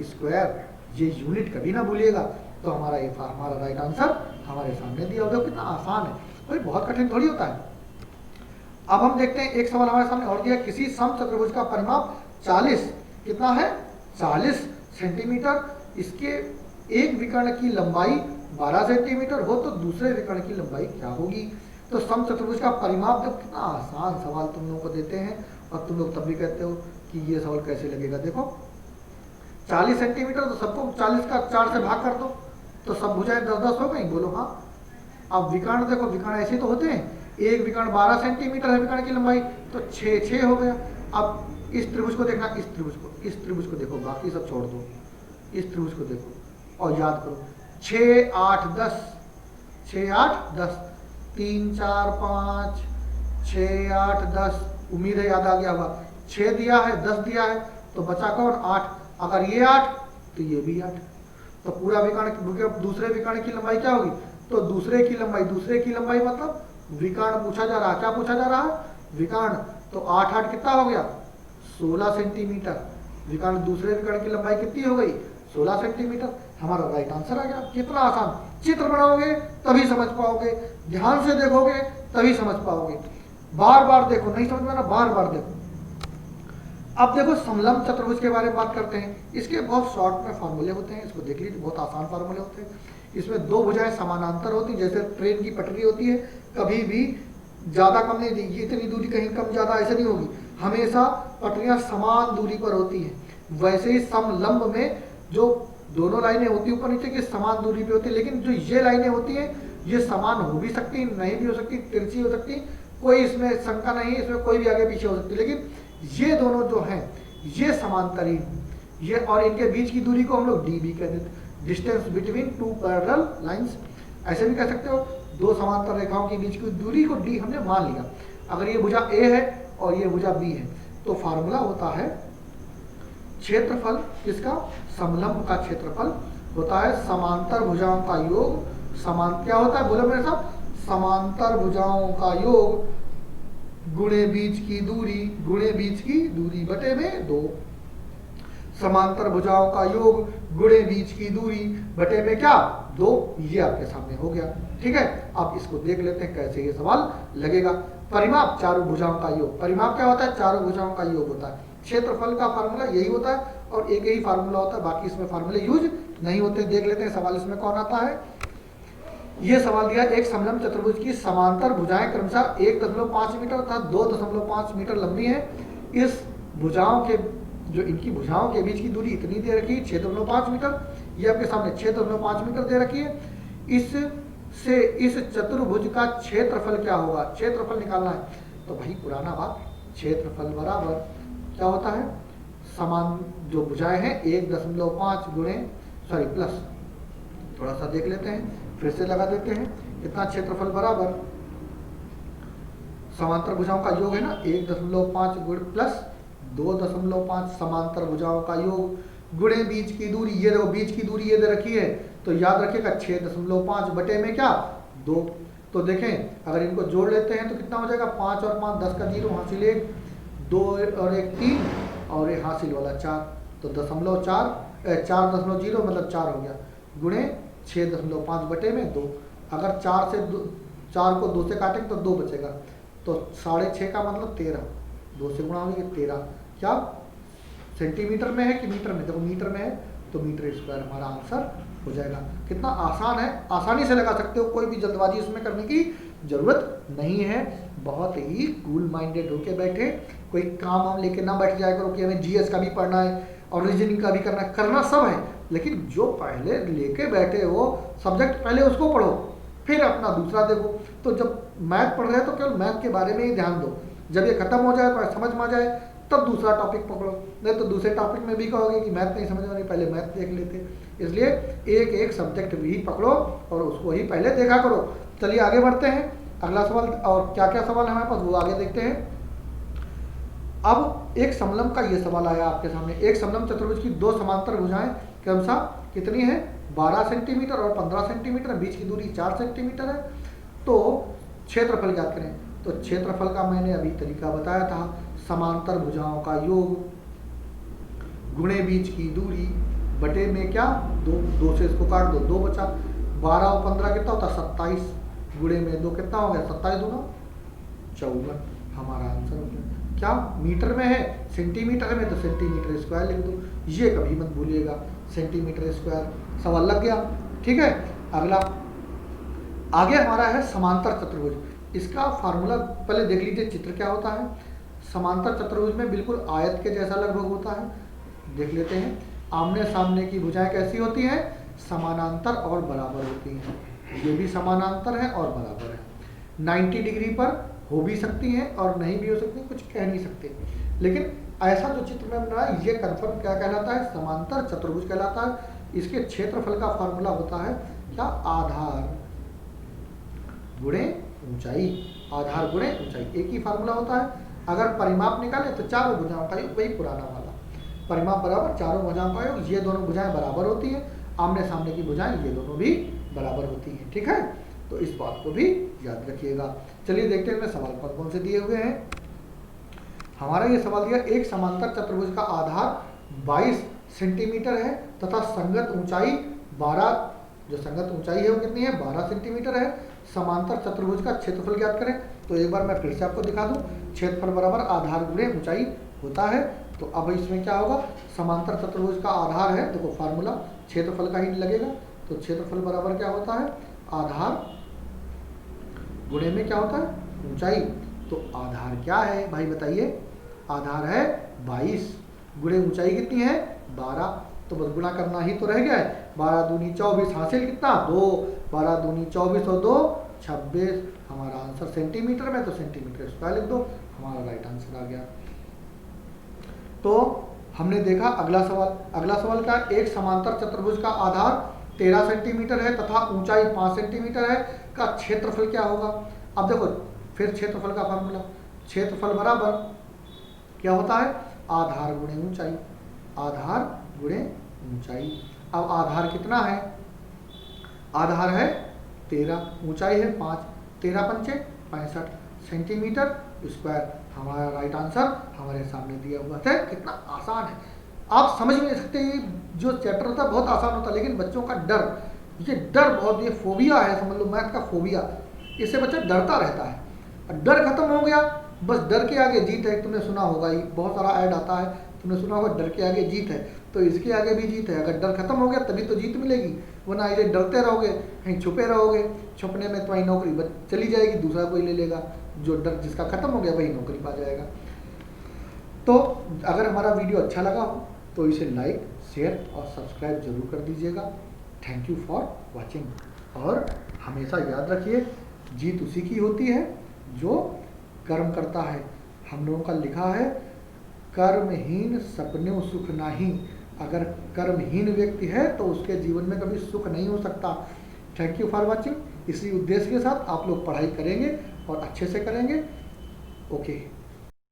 स्क्वायर। ये यूनिट कभी ना भूलिएगा। तो हमारा राइट आंसर हमारे सामने दिया होगा। कितना आसान है, कोई बहुत कठिन थोड़ी होता है। अब हम देखते हैं एक सवाल हमारे सामने और दिया, किसी समचतुर्भुज का परिमाप 40 कितना है? 40 सेंटीमीटर। इसके एक विकर्ण की लंबाई 12 सेंटीमीटर हो तो दूसरे विकर्ण की लंबाई क्या होगी? तो समचतुर्भुज का परिमाप, जब कितना आसान सवाल तुम लोगों को देते हैं और तुम लोग तब भी कहते हो कि ये सवाल कैसे लगेगा। देखो 40 सेंटीमीटर, तो सबको 40 का 4 से भाग कर दो, तो सब भुजाएं 10 10 हो गई। बोलो हाँ। अब विकर्ण देखो, विकर्ण ऐसे तो होते हैं। एक विकर्ण 12 सेंटीमीटर है विकर्ण की लंबाई, तो 6 6 हो गया। अब इस त्रिभुज को देखना, इस त्रिभुज को देखो, बाकी सब छोड़ दो। इस त्रिभुज को देखो और याद करो, 6 8 10, 6 8 10, 3 4 5, 6 8 10। उम्मीद है याद आ गया होगा। 6 दिया है, 10 दिया है, तो बचा कौन? 8। अगर ये 8 तो ये भी 8। तो पूरा विकर्ण, दूसरे विकर्ण की लंबाई क्या होगी? तो दूसरे की लंबाई मतलब विकर्ण पूछा जा रहा है। क्या पूछा जा रहा है? विकर्ण। तो 8 8 कितना हो गया? 16 सेंटीमीटर। विकर्ण, दूसरे विकर्ण की लंबाई कितनी हो गई? 16 सेंटीमीटर। हमारा राइट आंसर आ गया। कितना आसान। चित्र बनाओगे तभी समझ पाओगे, ध्यान से देखोगे तभी समझ पाओगे। बार बार देखो, नहीं समझ में ना, बार बार देखो। अब देखो समलंब चतुर्भुज के बारे में बात करते हैं। इसके बहुत शॉर्ट में फार्मूले होते हैं, इसको देख लीजिए, बहुत आसान फार्मूले होते हैं। इसमें दो भुजाएं समानांतर होती हैं, जैसे ट्रेन की पटरी होती है, कभी भी ज़्यादा कम नहीं देगी, इतनी दूरी कहीं कम ज़्यादा ऐसे नहीं होगी, हमेशा पटरियां समान दूरी पर होती हैं। वैसे ही समलंब में जो दोनों लाइनें होती हैं ऊपर नीचे की समान दूरी पे होती है, लेकिन जो ये लाइनें होती हैं ये समान हो भी सकती, नहीं भी हो सकती, तिरछी हो सकती, कोई इसमें शंका नहीं है, इसमें कोई भी आगे पीछे हो सकती है। लेकिन ये दोनों जो हैं ये समांतर ही, ये और इनके बीच की दूरी को हम लोग डी भी कहते हैं, distance between two parallel lines, ऐसे भी कह सकते हो। दो समांतर रेखाओं के बीच की दूरी को डी हमने मान लिया। अगर ये भुजा ए है और ये भुजा बी है, तो फार्मूला होता है क्षेत्रफल, किसका? समलंब का क्षेत्रफल होता है समांतर भुजाओं का योग। क्या होता है, बोलो मेरे साथ, समांतर भुजाओं का योग गुणे बीच की दूरी बटे में 2। समांतर भुजाओं का योग गुणे बीच की दूरी बटे में क्या? 2, ये आपके सामने हो गया। ठीक है, आप इसको देख लेते हैं कैसे ये सवाल लगेगा। परिमाप चारों भुजाओं का योग। परिमाप क्या होता है? चारों भुजाओं का योग होता है। क्षेत्रफल का फार्मूला यही होता है और एक ही फार्मूला होता है, बाकी इसमें फार्मूले यूज नहीं होते। देख लेते हैं सवाल इसमें कौन आता है। ये सवाल दिया, एक समलंब चतुर्भुज की समांतर भुजाएं क्रमशः 1.5 मीटर तथा 2.5 मीटर लंबी है। इस भुजाओं के जो इनकी भुजाओं के बीच की दूरी इतनी दे रखी है 6.5 मीटर। ये आपके सामने 6.5 मीटर दे रखी है। इससे इस चतुर्भुज का क्षेत्रफल क्या होगा? क्षेत्रफल निकालना है। तो भाई पुराना बात, क्षेत्रफल बराबर क्या होता है? समान जो भुजाएं हैं 1.5 गुणे प्लस, थोड़ा सा देख लेते हैं, फिर से लगा देते हैं। कितना? क्षेत्रफल बराबर समांतर भुजाओं का योग है ना, 1.5 गुण प्लस 2.5 समांतर भुजाओं का योग गुणे बीच की दूरी। ये देखो बीच की दूरी ये दे रखी है, तो याद रखिएगा 6.5 बटे में क्या? 2। तो देखें अगर इनको जोड़ लेते हैं तो कितना हो जाएगा? 5 और 5 10 का 0, हासिल 1, 2 और 1 3 और ये हासिल वाला 4, तो 4.0 मतलब 4 हो गया, गुणे 6.5 बटे में 2। अगर 4 को 2 से काटेंगे तो 2 बचेगा, तो 6.5 का मतलब 13, 2 से गुणा होगी 13। क्या सेंटीमीटर में है कि मीटर में? देखो मीटर में है तो मीटर स्क्वायर हमारा आंसर हो जाएगा। कितना आसान है, आसानी से लगा सकते हो, कोई भी जल्दबाजी इसमें करने की जरूरत नहीं है। बहुत ही कूल माइंडेड होके बैठे, कोई काम हम लेके ना बैठ जाया करो कि हमें जीएस का भी पढ़ना है और रीजनिंग का भी करना है। करना सब है, लेकिन जो पहले लेके बैठे हो सब्जेक्ट पहले उसको पढ़ो, फिर अपना दूसरा देखो। तो जब मैथ पढ़ रहे हो तो केवल मैथ के बारे में ही ध्यान दो, जब ये खत्म हो जाए तो समझ में आ जाए तब दूसरा टॉपिक पकड़ो, नहीं तो दूसरे टॉपिक में भी कहोगे कि मैथ नहीं समझ में आ रही, पहले मैथ देख लेते। इसलिए एक एक सब्जेक्ट भी पकड़ो और उसको ही पहले देखा करो। चलिए आगे बढ़ते हैं, अगला सवाल, और क्या क्या सवाल है हमारे पास वो आगे देखते हैं। अब एक समलंब का ये सवाल आया आपके सामने, एक समलंब चतुर्भुज की 2 समांतर भुजाएं क्रमशः कितनी है? 12 सेंटीमीटर और 15 सेंटीमीटर, बीच की दूरी 4 सेंटीमीटर है। तो क्षेत्रफल ज्ञात करें। तो क्षेत्रफल का मैंने अभी तरीका बताया था, समांतर भुजाओं का योग गुणे बीच की दूरी बटे में क्या? 2 से इसको काट दो, 2 बचा। 12 और 15 कितना होता? 27, गुणे में 2 कितना हो गया? 27 दूना 54, हमारा आंसर हो गया। क्या मीटर में है? सेंटीमीटर में तो सेंटीमीटर स्क्वायर लिख दो, ये कभी मत भूलिएगा, सेंटीमीटर स्क्वायर। सवाल लग गया। ठीक है, अगला आगे हमारा है समांतर चतुर्भुज। इसका फार्मूला पहले देख लीजिए, चित्र क्या होता है। समांतर चतुर्भुज में बिल्कुल आयत के जैसा लगभग होता है। देख लेते हैं, आमने सामने की भुजाएं कैसी होती हैं? समानांतर और बराबर होती हैं। ये भी समानांतर है और बराबर है। 90 डिग्री पर हो भी सकती हैं और नहीं भी हो सकती, कुछ कह नहीं सकते। लेकिन ऐसा जो चित्र में बना है ये कंफर्म क्या कहलाता है? समांतर चतुर्भुज कहलाता है। इसके क्षेत्रफल का फार्मूला होता है क्या? आधार गुणे ऊंचाई, आधार गुणे ऊंचाई, एक ही फार्मूला होता है। अगर परिमाप निकाले तो चारों भुजाओं का योग, वही पुराना वाला परिमाप बराबर चारों भुजाओं का योग। ये दोनों भुजाएं बराबर होती हैं, आमने सामने की भुजाएं ये दोनों भी बराबर होती हैं। ठीक है, तो इस बात को भी याद रखिएगा। चलिए देखते हैं सवाल कौन कौन से दिए हुए हैं। हमारा ये सवाल दिया, एक समांतर चतुर्भुज का आधार 22 सेंटीमीटर है तथा संगत ऊंचाई 12, जो संगत ऊंचाई है वो कितनी है? 12 सेंटीमीटर है। समांतर चतुर्भुज का क्षेत्रफल ज्ञात करें। तो एक बार मैं फिर से आपको दिखा दूं, क्षेत्रफल बराबर आधार गुणे ऊंचाई होता है। तो अब इसमें क्या होगा? समांतर चतुर्भुज का आधार है, देखो फार्मूला क्षेत्रफल का ही लगेगा। तो क्षेत्रफल बराबर क्या होता है? आधार गुणे में क्या होता है? ऊंचाई। तो आधार क्या है भाई बताइए? आधार है 22, गुणे ऊंचाई कितनी है? 12। तो बस गुणा करना ही तो रह गया है। 12 दूनी 24, हासिल कितना? 2। 12 दूनी 24 और 2 26। हमारा आंसर सेंटीमीटर में तो सेंटीमीटर स्क्वायर लिख दो, हमारा राइट आंसर आ गया। तो हमने देखा अगला सवाल। अगला सवाल क्या? एक समांतर चतुर्भुज का आधार 13 सेंटीमीटर है तथा ऊंचाई 5 सेंटीमीटर है, का क्षेत्रफल क्या होगा? अब देखो फिर क्षेत्रफल का फार्मूला, क्षेत्रफल बराबर क्या होता है? आधार गुणे ऊंचाई, आधार गुणे ऊंचाई। अब आधार कितना है? आधार है 13, ऊंचाई है 5, 13 पंचे 65 सेंटीमीटर स्क्वायर। हमारा राइट आंसर हमारे सामने दिया हुआ है। कितना आसान है, आप समझ नहीं सकते। ये जो चैप्टर होता है बहुत आसान होता है, लेकिन बच्चों का डर ये डर बहुत, ये फोबिया है, समझ लो मैथ का फोबिया। इससे बच्चा डरता रहता है, और डर खत्म हो गया, बस डर के आगे जीत है। तुमने सुना होगा, ये बहुत सारा ऐड आता है, तुमने सुना होगा डर के आगे जीत है, तो इसके आगे भी जीत है। अगर डर खत्म हो गया तभी तो जीत मिलेगी, वरना ऐसे डरते रहोगे, कहीं छुपे रहोगे, छुपने में तुम्हारी नौकरी चली जाएगी, दूसरा कोई ले लेगा। जो डर जिसका खत्म हो गया वही नौकरी पा जाएगा। तो अगर हमारा वीडियो अच्छा लगा हो तो इसे लाइक, शेयर और सब्सक्राइब जरूर कर दीजिएगा। Thank you for watching. और हमेशा याद रखिए, जीत उसी की होती है जो कर्म करता है। हम लोगों का लिखा है, कर्महीन सपने सुख नाही। अगर कर्महीन व्यक्ति है तो उसके जीवन में कभी सुख नहीं हो सकता। Thank you for watching. इसी उद्देश्य के साथ आप लोग पढ़ाई करेंगे और अच्छे से करेंगे। ओके।